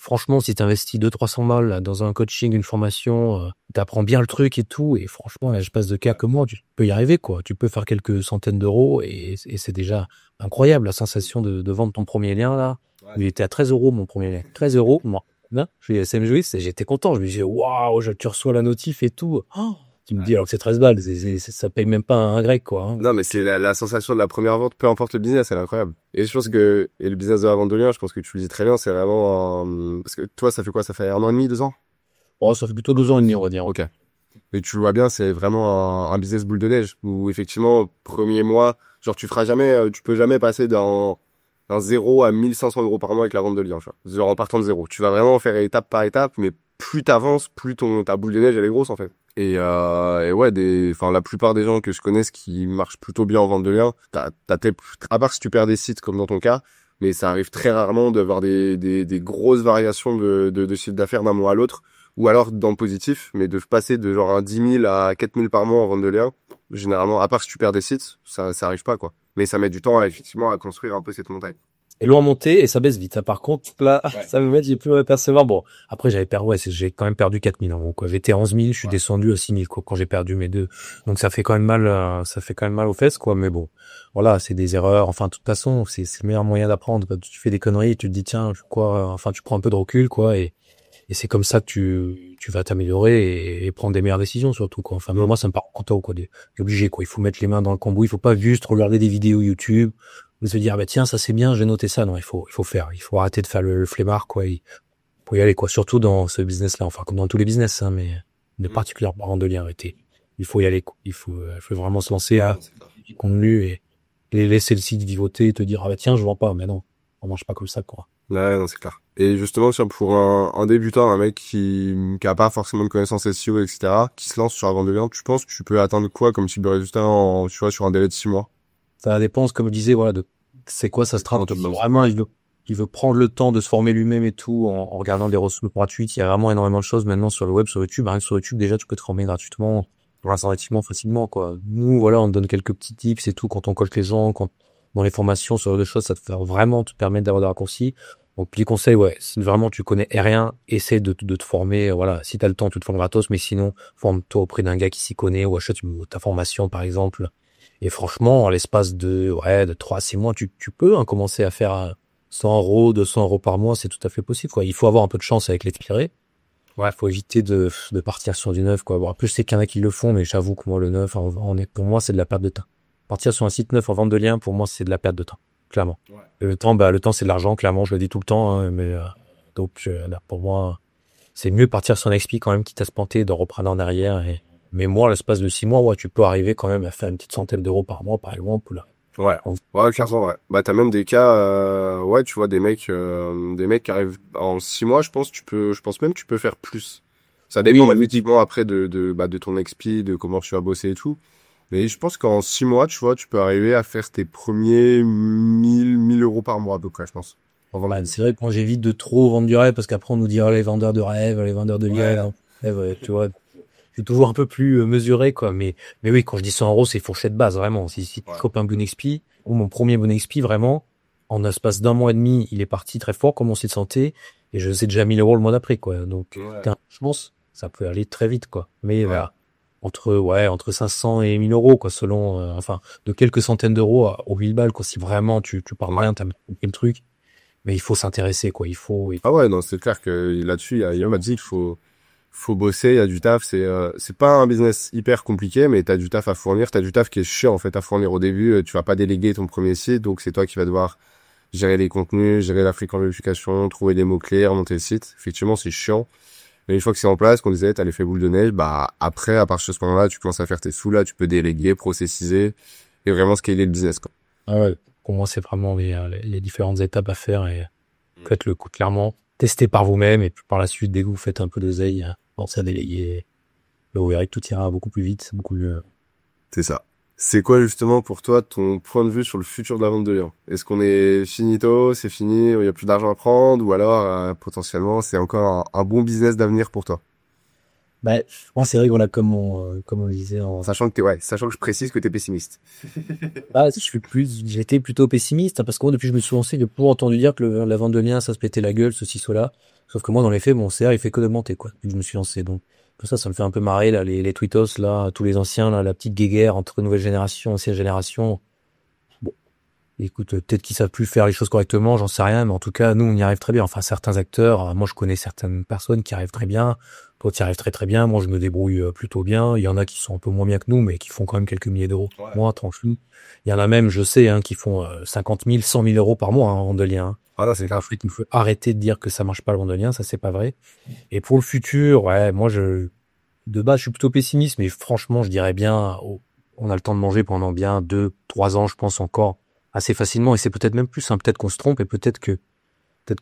franchement, si t'investis 200-300 balles là, dans un coaching, une formation, t'apprends bien le truc et tout, et franchement, là, je passe de quelques mois, tu peux y arriver, quoi. Tu peux faire quelques centaines d'euros, et c'est déjà incroyable, la sensation de vendre ton premier lien, là. Ouais. Il était à 13 euros, mon premier lien. 13 euros, moi. Là, je suis SM Jouis, et j'étais content. Je me disais, waouh, tu reçois la notif et tout. Oh, tu me dis, alors que c'est 13 balles, ça paye même pas un grec, quoi. Hein. Non, mais c'est la sensation de la première vente, peu importe le business, elle est incroyable. Et je pense que, et le business de la vente de liens, je pense que tu le dis très bien, c'est vraiment parce que toi, ça fait quoi? Ça fait 1 an et demi, 2 ans? Oh, ça fait plutôt 2 ans et demi, on va dire. Ok. Mais tu le vois bien, c'est vraiment un business boule de neige, où effectivement, premier mois, genre tu peux jamais passer d'un 0 à 1500 euros par mois avec la vente de liens, tu vois. Genre en partant de zéro. Tu vas vraiment faire étape par étape, mais plus t'avances, plus ta boule de neige, elle est grosse, en fait. Et ouais, la plupart des gens que je connaisse qui marchent plutôt bien en vente de liens, à part si tu perds des sites comme dans ton cas, mais ça arrive très rarement d'avoir des grosses variations de chiffre d'affaires d'un mois à l'autre, ou alors dans le positif, mais de passer de genre un 10 000 à 4 000 par mois en vente de liens, généralement, à part si tu perds des sites, ça arrive pas, quoi. Mais ça met du temps, effectivement, à construire un peu cette montagne. Et loin monter, et ça baisse vite. Par contre, là, ouais. Ça me met, j'ai pu percevoir. Bon, après, j'ai quand même perdu 4 000 euros, quoi. J'étais à 11 000, je suis descendu à 6 000, quoi, quand j'ai perdu mes deux. Donc, ça fait quand même mal aux fesses, quoi. Mais bon, voilà, c'est des erreurs. Enfin, de toute façon, c'est le meilleur moyen d'apprendre. Quand tu fais des conneries, tu te dis, tiens, tu prends un peu de recul, quoi, et c'est comme ça que tu vas t'améliorer et prendre des meilleures décisions, surtout, quoi. Enfin, moi, ça me part content, quoi. T'es obligé, quoi. Il faut mettre les mains dans le cambouis. Il faut pas juste regarder des vidéos YouTube ou se dire, bah, tiens, ça c'est bien, je vais noter ça. Non, il faut faire. Il faut arrêter de faire le flemmard, quoi. Faut y aller, quoi. Surtout dans ce business-là. Enfin, comme dans tous les business, hein, mais de particulièrement en de lien arrêté. Il faut y aller, quoi. Il faut vraiment se lancer à du contenu et laisser le site vivoter et te dire, ah, bah, tiens, je vends pas. Mais non, on marche pas comme ça, quoi. Ouais, non, c'est clair. Et justement, pour un débutant, un mec qui a pas forcément de connaissances SEO, etc., qui se lance sur la vente de liens, tu penses que tu peux atteindre quoi comme type de résultat sur un délai de 6 mois? Ça dépend, comme je disais, voilà, c'est quoi ça se trame. Vraiment, il veut prendre le temps de se former lui-même et tout, en regardant des ressources gratuites. Il y a vraiment énormément de choses maintenant sur le web, sur YouTube. Rien que sur YouTube, déjà, tu peux te former gratuitement, relativement facilement, quoi. Nous, voilà, on te donne quelques petits tips et tout, quand on coach les gens, dans les formations, sur des choses, ça te fait vraiment te permettre d'avoir des raccourcis. Donc, les conseils, ouais, si vraiment tu connais rien, essaie de te former, voilà. Si t'as le temps, tu te formes gratos, mais sinon, forme-toi auprès d'un gars qui s'y connaît, ou achète ta formation, par exemple. Et franchement, en l'espace de 3 à 6 mois, tu peux commencer à faire 100 euros, 200 euros par mois, c'est tout à fait possible, quoi. Il faut avoir un peu de chance avec l'expiré. Ouais, faut éviter de partir sur du neuf, quoi. Bon, en plus, c'est qu'il y en a qui le font, mais j'avoue que moi, le neuf, pour moi, c'est de la perte de temps. Partir sur un site neuf en vente de liens, pour moi, c'est de la perte de temps, clairement. Ouais. Le temps, c'est de l'argent, clairement, je le dis tout le temps, hein, mais donc, là, pour moi, c'est mieux partir sur un expi quand même, quitte à se planter, de reprendre en arrière. Mais moi, à l'espace de 6 mois, ouais, tu peux arriver quand même à faire une petite centaine d'euros par mois, par exemple, là. Ouais, clairement, ouais. Bah, t'as même des cas, ouais, tu vois, des mecs qui arrivent en 6 mois, je pense même que tu peux faire plus. Ça dépend, effectivement, après, de ton expi, de comment tu vas bosser et tout. Mais je pense qu'en 6 mois, tu vois, tu peux arriver à faire tes premiers 1000 euros par mois, à peu près, je pense. Bah, c'est vrai que moi, j'évite de trop vendre du rêve, parce qu'après, on nous dit, oh, les vendeurs de rêve, les vendeurs de liens, ouais, tu vois. C'est toujours un peu plus mesuré, quoi. Mais oui, quand je dis 100 euros, c'est fourchette basse, vraiment. Si tu chopes un bon expi, ou mon premier bon expi, vraiment, en espace d'un mois et demi, il est parti très fort, comme mon site santé, et je sais déjà 1000 euros le mois d'après, quoi. Donc, je pense, ça peut aller très vite, quoi. Mais voilà. entre 500 et 1000 euros, quoi, selon, enfin, de quelques centaines d'euros aux 1000 balles, quoi. Si vraiment tu parles rien, t'as compris le truc. Mais il faut s'intéresser, quoi. Ah ouais, non, c'est clair que là-dessus, il m'a dit qu'il faut bosser, il y a du taf, c'est pas un business hyper compliqué, mais t'as du taf à fournir, t'as du taf qui est chiant, en fait, à fournir au début, tu vas pas déléguer ton premier site, donc c'est toi qui vas devoir gérer les contenus, gérer la fréquence de vérification, trouver des mots-clés, remonter le site. Effectivement, c'est chiant. Mais une fois que c'est en place, qu'on disait, t'as l'effet boule de neige, bah, après, à partir de ce moment-là, tu commences à faire tes sous, là, tu peux déléguer, processiser, et vraiment scaler le business, quoi. Ah ouais. Pour moi, c'est vraiment les différentes étapes à faire et faites-le clairement. Testez par vous-même et puis par la suite, dès que vous faites un peu d'oseille, pensez à déléguer. Là, vous verrez que tout ira beaucoup plus vite, beaucoup mieux. C'est ça. C'est quoi justement pour toi ton point de vue sur le futur de la vente de liens? Est-ce qu'on est finito, c'est fini, il y a plus d'argent à prendre, ou alors potentiellement c'est encore un bon business d'avenir pour toi? Bah, moi, c'est vrai qu'on a comme on disait Sachant que je précise que t'es pessimiste. bah, j'étais plutôt pessimiste, hein, parce que moi, depuis que je me suis lancé, j'ai toujours entendu dire que la vente de liens, ça se pétait la gueule, ceci, cela. Sauf que moi, dans les faits, mon CR, il fait que d'augmenter, quoi, depuis que je me suis lancé. Donc, tout ça, ça me fait un peu marrer, là, les tweetos, là, tous les anciens, là, la petite guéguerre entre nouvelle génération, ancienne génération. Bon. Écoute, peut-être qu'ils savent plus faire les choses correctement, j'en sais rien, mais en tout cas, nous, on y arrive très bien. Enfin, certains acteurs, moi, je connais certaines personnes qui arrivent très bien, d'autres y arrivent très très bien. Moi, je me débrouille plutôt bien. Il y en a qui sont un peu moins bien que nous, mais qui font quand même quelques milliers d'euros. Ouais. Moi, tranquille. Il y en a même, je sais, hein, qui font 50 000, 100 000 euros par mois, hein, en vente de liens. Ah non, c'est grave. Il faut arrêter de dire que ça marche pas le vente de liens, ça c'est pas vrai. Et pour le futur, ouais, moi, de base, je suis plutôt pessimiste, mais franchement, je dirais bien, on a le temps de manger pendant bien 2, 3 ans, je pense encore assez facilement, et c'est peut-être même plus, hein, peut-être qu'on se trompe, et peut-être que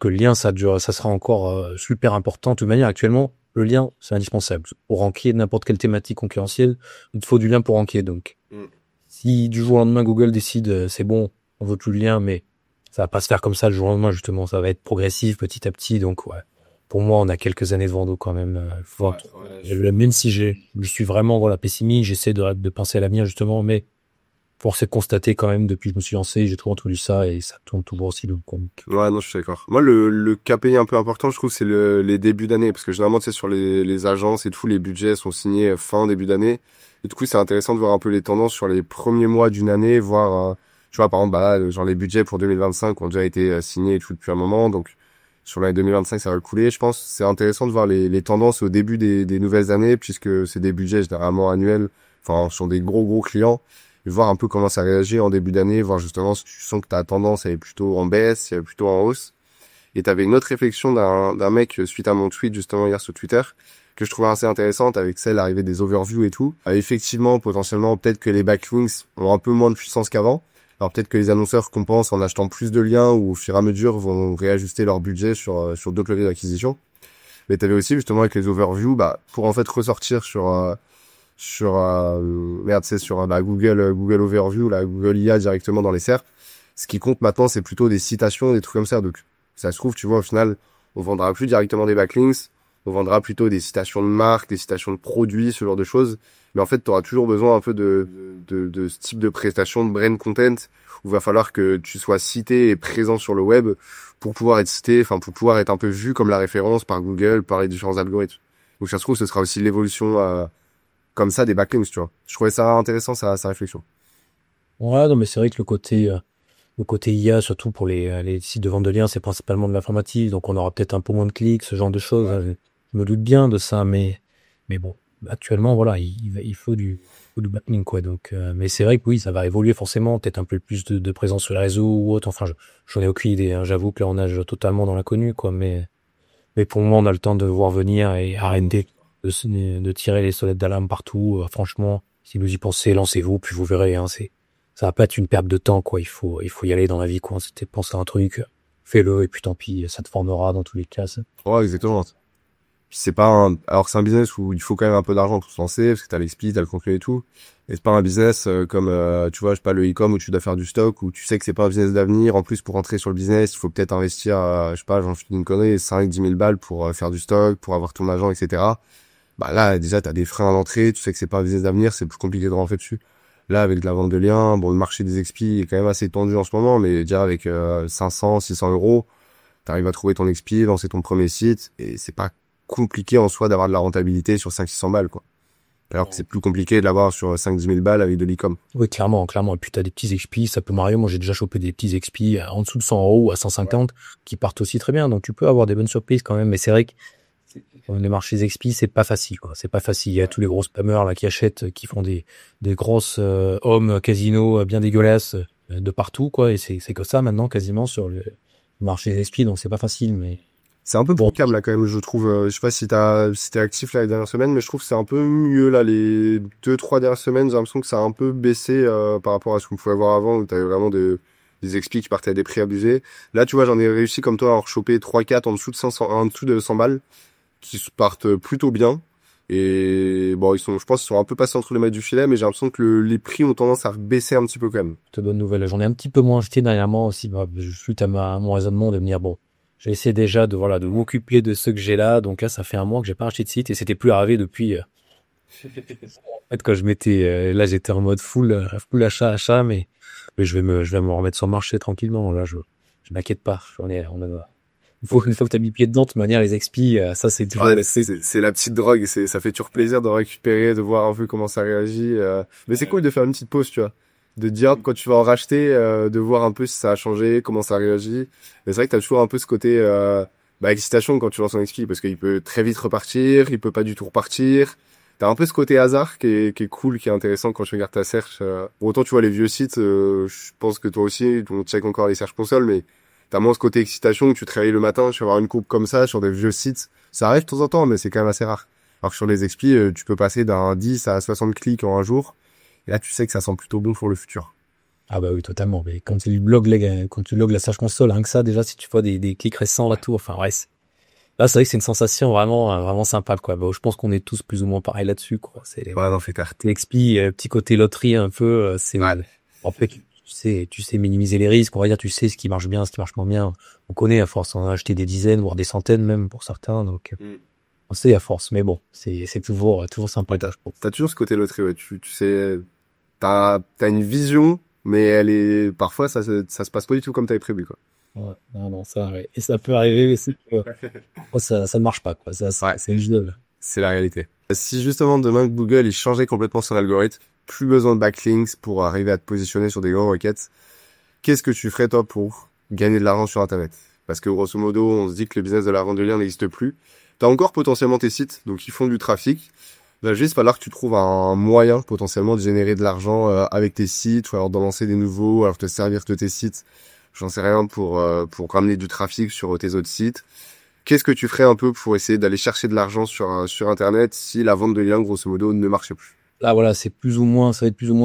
le lien, ça sera encore super important. De toute manière, actuellement, le lien, c'est indispensable. Pour ranker n'importe quelle thématique concurrentielle, il te faut du lien pour ranker. Donc, si du jour au lendemain, Google décide, c'est bon, on veut plus de lien, mais ça va pas se faire comme ça le jour au lendemain, justement. Ça va être progressif, petit à petit. Donc, ouais. Pour moi, on a quelques années devant nous quand même. Même si je suis vraiment, voilà, pessimiste, j'essaie de penser à l'avenir, justement, mais force est de constater quand même, depuis que je me suis lancé, j'ai toujours entendu ça et ça tourne toujours aussi le compte. Ouais, non, je suis d'accord. Moi, le KPI un peu important, je trouve, c'est les débuts d'année. Parce que généralement, tu sais, sur les agences et tout, les budgets sont signés fin début d'année. Et du coup, c'est intéressant de voir un peu les tendances sur les premiers mois d'une année, voir, tu vois, par exemple, bah, là, genre les budgets pour 2025 ont déjà été signés et tout depuis un moment. Donc, sur l'année 2025, ça va couler. Je pense c'est intéressant de voir les tendances au début des nouvelles années, puisque c'est des budgets généralement annuels, enfin, sur des gros clients. Et voir un peu comment ça réagit en début d'année, voir justement si tu sens que ta tendance elle est plutôt en baisse, si elle est plutôt en hausse. Et t'avais une autre réflexion d'un mec suite à mon tweet justement hier sur Twitter que je trouvais assez intéressante avec celle l'arrivée des overviews et tout. Effectivement, potentiellement, peut-être que les backlinks ont un peu moins de puissance qu'avant. Alors peut-être que les annonceurs compensent en achetant plus de liens ou au fur et à mesure vont réajuster leur budget sur d'autres leviers d'acquisition. Mais t'avais aussi justement avec les overviews, bah pour en fait ressortir sur Google Overview, là, Google IA directement dans les SERP. Ce qui compte maintenant, c'est plutôt des citations, des trucs comme ça. Donc, ça se trouve, tu vois, au final, on vendra plus directement des backlinks, on vendra plutôt des citations de marques, des citations de produits, ce genre de choses. Mais en fait, tu auras toujours besoin un peu de ce type de prestation, de brand content, où il va falloir que tu sois cité et présent sur le web pour pouvoir être cité, enfin, pour pouvoir être un peu vu comme la référence par Google, par les différents algorithmes. Donc, ça se trouve, ce sera aussi l'évolution, comme ça des backlinks, tu vois. Je trouvais ça intéressant, sa réflexion. Ouais, non, mais c'est vrai que le côté IA, surtout pour les sites de vente de liens, c'est principalement de l'informatique, donc on aura peut-être un peu moins de clics, ce genre de choses. Ouais. Je me doute bien de ça, mais bon, actuellement, voilà, il faut du backlink, quoi. Donc, mais c'est vrai que oui, ça va évoluer forcément, peut-être un peu plus de présence sur les réseaux ou autre. Enfin, j'en ai aucune idée, hein. J'avoue que là, on nage totalement dans l'inconnu, quoi. Mais pour le moment, on a le temps de voir venir et arrêter de tirer les sonnettes d'alarme partout. Franchement, si vous y pensez, lancez-vous, puis vous verrez, hein, ça va pas être une perte de temps, quoi. Il faut y aller dans la vie, quoi. C'était penser à un truc, fais-le, et puis tant pis, ça te formera dans tous les cas, ça. Ouais, exactement. Puis c'est alors c'est un business où il faut quand même un peu d'argent pour se lancer, parce que t'as l'expli, t'as le contenu et tout. Et c'est pas un business comme, tu vois, je sais pas, le e-com où tu dois faire du stock, où tu sais que c'est pas un business d'avenir. En plus, pour rentrer sur le business, il faut peut-être investir, je sais pas, j'en fais une connerie, 5-10 000 balles pour faire du stock, pour avoir ton agent, etc. Bah là, déjà, t'as des freins à l'entrée, tu sais que c'est pas un business d'avenir, c'est plus compliqué de rentrer dessus. Là, avec de la vente de liens, bon, le marché des expis est quand même assez tendu en ce moment, mais déjà avec 500, 600 euros, t'arrives à trouver ton expi, lancer ton premier site, et c'est pas compliqué en soi d'avoir de la rentabilité sur 500-600 balles, quoi. Alors que c'est plus compliqué de l'avoir sur 5-10 000 balles avec de l'e-com. Oui, clairement. Et puis t'as des petits XP, ça peut m'arriver. Moi, j'ai déjà chopé des petits XP en dessous de 100 € ou à 150 qui partent aussi très bien. Donc tu peux avoir des bonnes surprises quand même. Mais c'est vrai que les marchés XP, c'est pas facile, quoi. C'est pas facile. Il y a tous les gros spammers là qui achètent, qui font des grosses home casino bien dégueulasses de partout, quoi. Et c'est que ça maintenant quasiment sur le marché XP. Donc c'est pas facile, mais C'est un peu bon. plus calme là quand même, je trouve. Je sais pas si t'es actif là les dernières semaines, mais je trouve que c'est un peu mieux là les 2-3 dernières semaines. J'ai l'impression que ça a un peu baissé par rapport à ce qu'on pouvait avoir avant, où t'avais vraiment des expis qui partaient à des prix abusés. Là, tu vois, j'en ai réussi comme toi à en choper 3-4 en dessous de 500, en dessous de 100 balles, qui se partent plutôt bien. Et bon, je pense qu'ils sont un peu passés entre les mailles du filet, mais j'ai l'impression que les prix ont tendance à baisser un petit peu quand même. Te bonne nouvelle. J'en ai un petit peu moins acheté dernièrement aussi. Bah, suite à mon raisonnement de me dire bon, j'ai essayé déjà de m'occuper de ceux que j'ai là. Donc là, ça fait un mois que j'ai pas acheté de site et c'était plus arrivé depuis. En fait, quand je m'étais là, j'étais en mode full achat, mais je vais me remettre sur le marché tranquillement. Là, je m'inquiète pas. Une fois que t'as mis le pied dedans, de toute manière, les expi, ça c'est toujours. Ouais, c'est la petite drogue, ça fait toujours plaisir de récupérer, de voir un peu comment ça réagit. Mais c'est cool de faire une petite pause, tu vois. De dire quand tu vas en racheter, de voir un peu si ça a changé, comment ça réagit. Mais c'est vrai que t'as toujours un peu ce côté excitation quand tu lances un expi, parce qu'il peut très vite repartir, il peut pas du tout repartir. T'as un peu ce côté hasard qui est cool, qui est intéressant quand tu regardes ta search. Pour autant, tu vois, les vieux sites, je pense que toi aussi, on check encore les search consoles, mais t'as moins ce côté excitation où tu te réveilles le matin, tu vas avoir une coupe comme ça sur des vieux sites. Ça arrive de temps en temps, mais c'est quand même assez rare. Alors que sur les expis, tu peux passer d'un 10 à 60 clics en un jour. Et là, tu sais que ça sent plutôt bon pour le futur. Ah bah oui, totalement. Mais quand tu logs la Search Console, rien que ça, déjà, si tu vois des clics récents là, tout, enfin, ouais. Là, c'est vrai que c'est une sensation vraiment sympa, quoi. Bah, je pense qu'on est tous plus ou moins pareil là-dessus, quoi. Ouais, non, fais clair. XP, petit côté loterie un peu, c'est, Ouais. en fait, tu sais minimiser les risques, on va dire, tu sais ce qui marche bien, ce qui marche moins bien. On connaît à force, on a acheté des dizaines, voire des centaines même pour certains, donc, on sait à force, mais bon, c'est toujours sympa. Ouais, t'as toujours ce côté loterie, ouais. Tu sais, t'as une vision, mais parfois, ça se passe pas du tout comme t'avais prévu, quoi. Ouais, non, ça, ouais. Et ça peut arriver, mais ça ne marche pas, quoi. C'est juste C'est la réalité. Si justement demain Google il changeait complètement son algorithme, plus besoin de backlinks pour arriver à te positionner sur des grandes requêtes, qu'est-ce que tu ferais toi pour gagner de l'argent sur Internet? Parce que grosso modo, on se dit que le business de la vente de liens n'existe plus. T'as encore potentiellement tes sites, donc ils font du trafic. Il va juste falloir que tu trouves un moyen potentiellement de générer de l'argent avec tes sites, ou alors d'en lancer des nouveaux, alors te servir de tes sites, j'en sais rien, pour ramener du trafic sur tes autres sites. Qu'est-ce que tu ferais un peu pour essayer d'aller chercher de l'argent sur Internet si la vente de liens, grosso modo, ne marchait plus? Là, voilà, ça va être plus ou moins,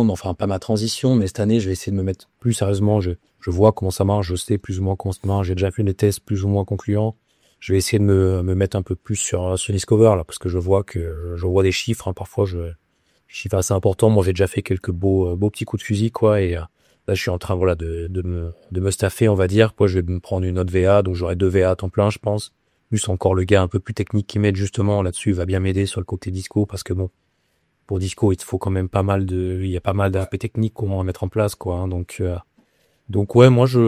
enfin, pas ma transition, mais cette année, je vais essayer de me mettre plus sérieusement. Je vois comment ça marche, je sais plus ou moins comment ça marche. J'ai déjà fait des tests plus ou moins concluants. Je vais essayer de me mettre un peu plus sur Discover, là, parce que je vois des chiffres, hein, parfois, des chiffres assez importants. Moi, j'ai déjà fait quelques beaux petits coups de fusil, quoi, et là, je suis en train, voilà, de me staffer, on va dire. Quoi, je vais me prendre une autre VA, donc j'aurai 2 VA à temps plein, je pense. Plus encore le gars un peu plus technique qui m'aide justement là-dessus, il va bien m'aider sur le côté disco, parce que bon, pour disco, il te faut quand même il y a pas mal d'aspects techniques qu'on va mettre en place, quoi, hein, donc ouais, moi je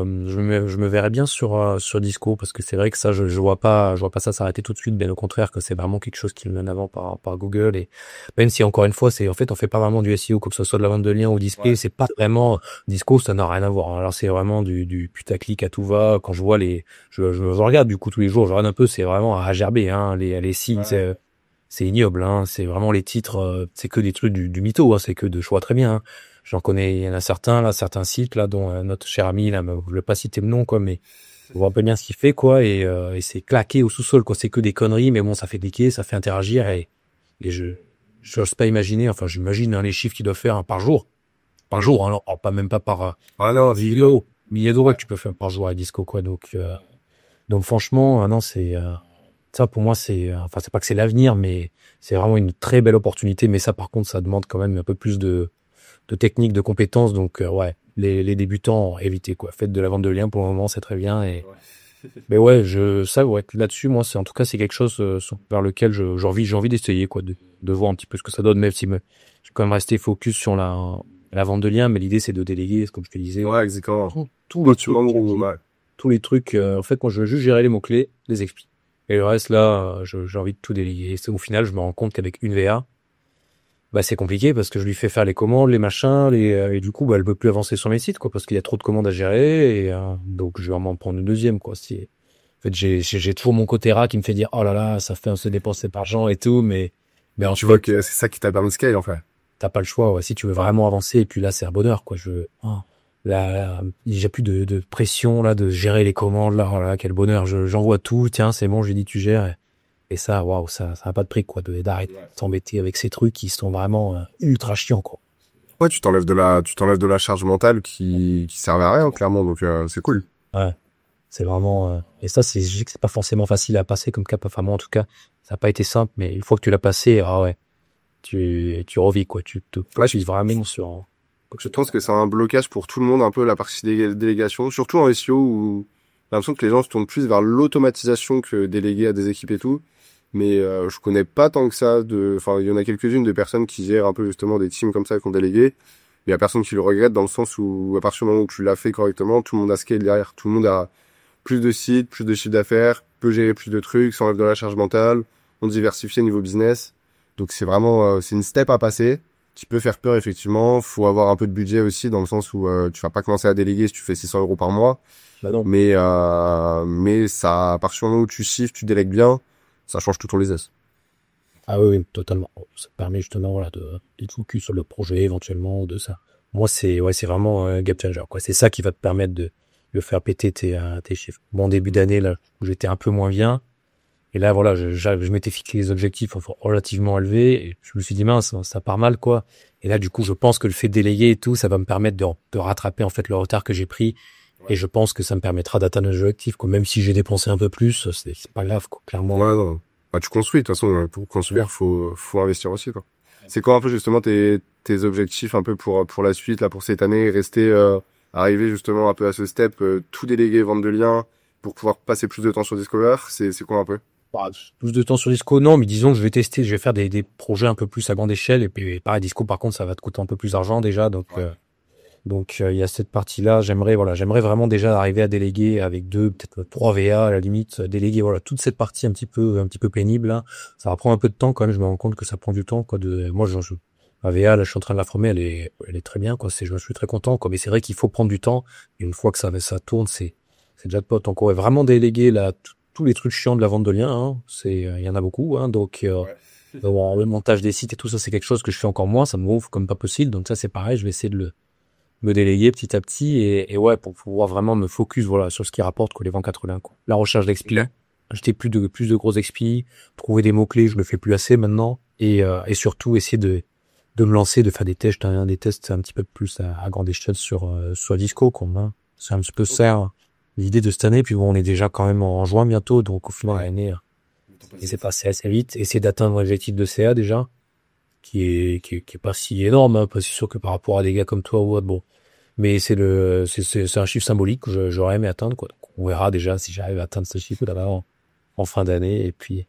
me verrais bien sur Disco, parce que c'est vrai que ça je vois pas ça s'arrêter tout de suite, bien au contraire, que c'est vraiment quelque chose qui est mis en avant par Google. Et même si encore une fois c'est en fait on fait pas vraiment du SEO, que ce soit de la vente de liens ou display, c'est pas vraiment Disco, ça n'a rien à voir. Alors c'est vraiment du putaclic à tout va. Quand je vois je regarde du coup tous les jours, je regarde un peu, c'est vraiment à gerber, hein, les sites. C'est ignoble, hein. C'est vraiment les titres, c'est que des trucs du mytho, hein. C'est que de choix très bien, hein. J'en connais, il y en a certains, là, certains sites, là, dont notre cher ami, là, je vais pas citer le nom, quoi, mais on voit un peu bien ce qu'il fait, quoi, et c'est claqué au sous-sol, quoi. C'est que des conneries, mais bon, ça fait cliquer, ça fait interagir, et j'ose pas imaginer, enfin, j'imagine, hein, les chiffres qu'il doit faire, hein, par jour, hein, alors, pas même pas par, milliers d'euros que tu peux faire par jour à Disco, quoi. Donc franchement, non, ça, pour moi, enfin, c'est pas que c'est l'avenir, mais c'est vraiment une très belle opportunité. Mais ça, par contre, ça demande quand même un peu plus de technique, de compétences. Donc, ouais, les débutants, évitez, quoi. Faites de la vente de liens pour le moment, c'est très bien. Mais ouais, là-dessus, moi, en tout cas, c'est quelque chose vers lequel j'ai envie d'essayer, quoi, de voir un petit peu ce que ça donne, même si je vais quand même rester focus sur la vente de liens. Mais l'idée, c'est de déléguer, comme je te disais. Ouais, exactement. Tous les trucs, en fait, moi, je veux juste gérer les mots-clés, les expliquer. Et le reste, là, j'ai envie de tout déléguer. Et au final, je me rends compte qu'avec une VA, bah c'est compliqué parce que je lui fais faire les commandes, les machins, et du coup bah elle peut plus avancer sur mes sites quoi parce qu'il y a trop de commandes à gérer et donc je vais vraiment en prendre une deuxième quoi. Si en fait j'ai toujours mon côté rat qui me fait dire oh là là ça fait un se dépenser par gens et tout mais en Tu fait vois que c'est ça qui t'a le scale, en fait. t'as pas le choix ouais, si tu veux vraiment avancer et puis là c'est un bonheur quoi. Là j'ai plus de pression là de gérer les commandes là, oh là là quel bonheur, j'envoie tout, tiens c'est bon j'ai dit tu gères. Et ça, waouh, ça a pas de prix, quoi, d'arrêter de t'embêter avec ces trucs qui sont vraiment ultra chiants, quoi. Ouais, tu t'enlèves de la charge mentale qui servait à rien, clairement, donc c'est cool. Ouais, c'est vraiment... Et ça, je sais que c'est pas forcément facile à passer comme cap. Enfin, moi, en tout cas, ça a pas été simple, mais une fois que tu l'as passé, ah ouais, tu revis, quoi. Tu vis vraiment sur... Je pense que c'est un blocage pour tout le monde, un peu, la partie des délégations, surtout en SEO, où j'ai l'impression que les gens se tournent plus vers l'automatisation que déléguer à des équipes et tout. Mais je connais pas tant que ça enfin il y en a quelques-unes de personnes qui gèrent un peu justement des teams comme ça qu'on délégué. Il y a personne qui le regrette dans le sens où à partir du moment où tu l'as fait correctement, tout le monde a scale derrière, tout le monde a plus de sites, plus de chiffre d'affaires, peut gérer plus de trucs, s'enlève de la charge mentale, on diversifie niveau business. Donc c'est vraiment c'est une step à passer qui peut faire peur effectivement. Faut avoir un peu de budget aussi dans le sens où tu vas pas commencer à déléguer si tu fais 600 € par mois. Bah non. Mais ça à partir du moment où tu chiffres, tu délègues bien. Ça change tout ton business. Ah oui, totalement. Ça te permet justement voilà, de focus sur le projet éventuellement ou de ça. Moi, c'est vraiment un game changer, quoi. C'est ça qui va te permettre de faire péter tes chiffres. Bon, début d'année, là, où j'étais un peu moins bien. Et là, voilà, je m'étais fixé les objectifs relativement élevés. Et je me suis dit, mince, ça part mal, quoi. Et là, du coup, je pense que le fait de déléguer et tout, ça va me permettre de rattraper, en fait, le retard que j'ai pris. Ouais. Et je pense que ça me permettra d'atteindre les objectifs, quoi. Même si j'ai dépensé un peu plus, c'est pas grave, quoi, clairement. Ouais, non. Bah, tu construis, de toute façon, pour construire, faut investir aussi, quoi. C'est quoi un peu, justement, tes objectifs, un peu, pour la suite, là, pour cette année, rester, arriver, justement, un peu à ce step, tout déléguer, vendre de liens, pour pouvoir passer plus de temps sur Discover, c'est quoi un peu? Bah, plus de temps sur Disco, non, mais disons que je vais tester, je vais faire des projets un peu plus à grande échelle, et puis, pareil, Disco, par contre, ça va te coûter un peu plus d'argent, déjà, donc, ouais. Donc il y a cette partie-là, j'aimerais vraiment déjà arriver à déléguer avec 2, peut-être 3 VA à la limite, déléguer voilà toute cette partie un petit peu pénible là. Ça va prendre un peu de temps quand même, je me rends compte que ça prend du temps quoi moi ma VA là, je suis en train de la former, elle est très bien quoi, je suis très content quoi, mais c'est vrai qu'il faut prendre du temps et une fois que ça tourne, c'est jackpot. Donc on va vraiment déléguer là tous les trucs chiants de la vente de liens hein. Il y en a beaucoup hein, donc le montage des sites et tout ça, c'est quelque chose que je fais encore moins, ça me gonfle comme pas possible. Donc ça c'est pareil, je vais essayer de me déléguer petit à petit et ouais pour pouvoir vraiment me focus voilà sur ce qui rapporte quoi, les ventes 80 quoi. La recherche d'expi, acheter plus de gros expi, trouver des mots clés, je le fais plus assez maintenant et surtout essayer de me lancer, de faire des tests un petit peu plus à grande échelle sur Disco quoi. Hein. C'est un petit peu ça l'idée de cette année, puis bon on est déjà quand même en juin bientôt donc au final l'année et c'est passé assez vite, essayer d'atteindre l'objectif de CA déjà. Qui est pas si énorme, hein, pas si sûr que par rapport à des gars comme toi ou autre, bon. Mais c'est un chiffre symbolique que j'aurais aimé atteindre, quoi. Donc, on verra déjà si j'arrive à atteindre ce chiffre d'abord en fin d'année, et puis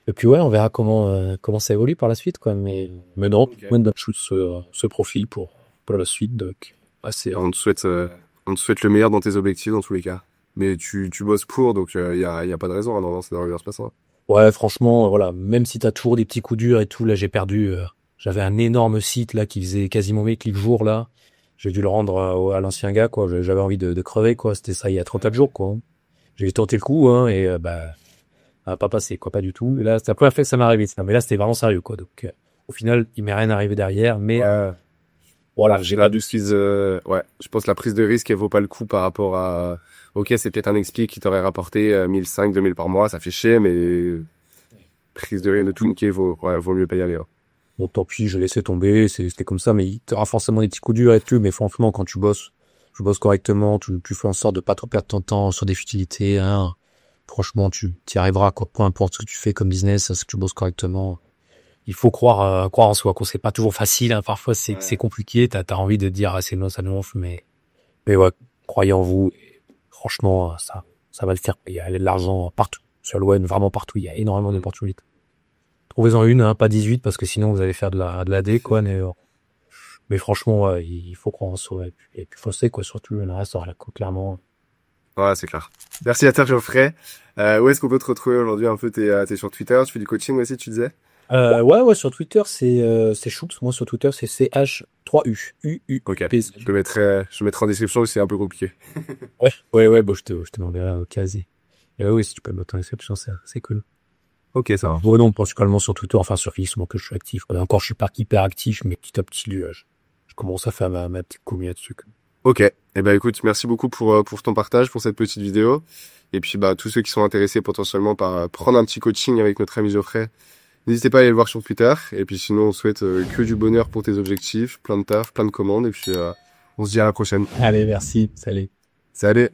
ouais, on verra comment ça évolue par la suite, quoi. Mais non, ce profil pour la suite, donc, on te souhaite le meilleur dans tes objectifs, dans tous les cas. Mais tu bosses pour, donc, y a pas de raison, hein, non, ça devrait bien se passer. Ouais, franchement, voilà, même si t'as toujours des petits coups durs et tout, là, j'ai perdu, j'avais un énorme site, là, qui faisait quasiment mes clics jour, là. J'ai dû le rendre à l'ancien gars, quoi. J'avais envie de crever, quoi. C'était ça il y a 34 jours, quoi. J'ai tenté le coup, hein, et, ça n'a pas passé, quoi, pas du tout. Et là, c'est la première fois que ça m'est arrivé, ça. Mais là, c'était vraiment sérieux, quoi. Donc, au final, il m'est rien arrivé derrière, mais, voilà. J'ai là ouais. Je pense que la prise de risque, elle vaut pas le coup par rapport à, ok, c'est peut-être un explique qui t'aurait rapporté 1500, 2000 par mois, ça fait chier, mais prise de risque de tout niquer, vaut mieux pas y aller. Hein. Bon, tant pis, je laissais tomber, c'était comme ça, mais il t'aura forcément des petits coups durs et tout, mais franchement, quand tu bosses correctement, tu fais en sorte de pas trop perdre ton temps sur des futilités, hein. Franchement, tu y arriveras, quoi. Peu importe ce que tu fais comme business, ce que tu bosses correctement. Il faut croire en soi, quoi. C'est pas toujours facile, hein. Parfois, c'est compliqué, t'as envie de dire, ah, c'est non, ça nous offre, mais ouais, croyez en vous. Franchement, ça va le faire. Il y a de l'argent partout. Sur le web, vraiment partout. Il y a énormément d'opportunités. Trouvez-en une, hein, pas 18, parce que sinon vous allez faire de la D, quoi. Mais franchement, ouais, il faut croire en soi. Et puis foncer, quoi. Surtout, le reste, clairement. Ouais, c'est clair. Merci à toi, Geoffrey. Où est-ce qu'on peut te retrouver aujourd'hui un peu? T'es sur Twitter, tu fais du coaching aussi, tu disais? Ouais, sur Twitter, c'est Choups. Moi, sur Twitter, c'est CH3U. Ok. PZ. Je le mettrai en description parce que c'est un peu compliqué. Ouais, bon, je te demanderai au casier. Et ouais, si tu peux me mettre en description, c'est cool. Ok, ça va. Ouais, non, principalement sur Twitter, enfin sur Facebook, moi que je suis actif. Encore, je suis pas hyper actif, mais petit à petit, je commence à faire ma petite commu là-dessus. Ok. Eh ben, écoute, merci beaucoup pour ton partage, pour cette petite vidéo. Et puis, bah, tous ceux qui sont intéressés potentiellement par prendre un petit coaching avec notre ami Geoffrey, n'hésitez pas à aller le voir sur Twitter. Et puis, sinon, on souhaite que du bonheur pour tes objectifs, plein de taf, plein de commandes. Et puis, on se dit à la prochaine. Allez, merci. Salut. Salut!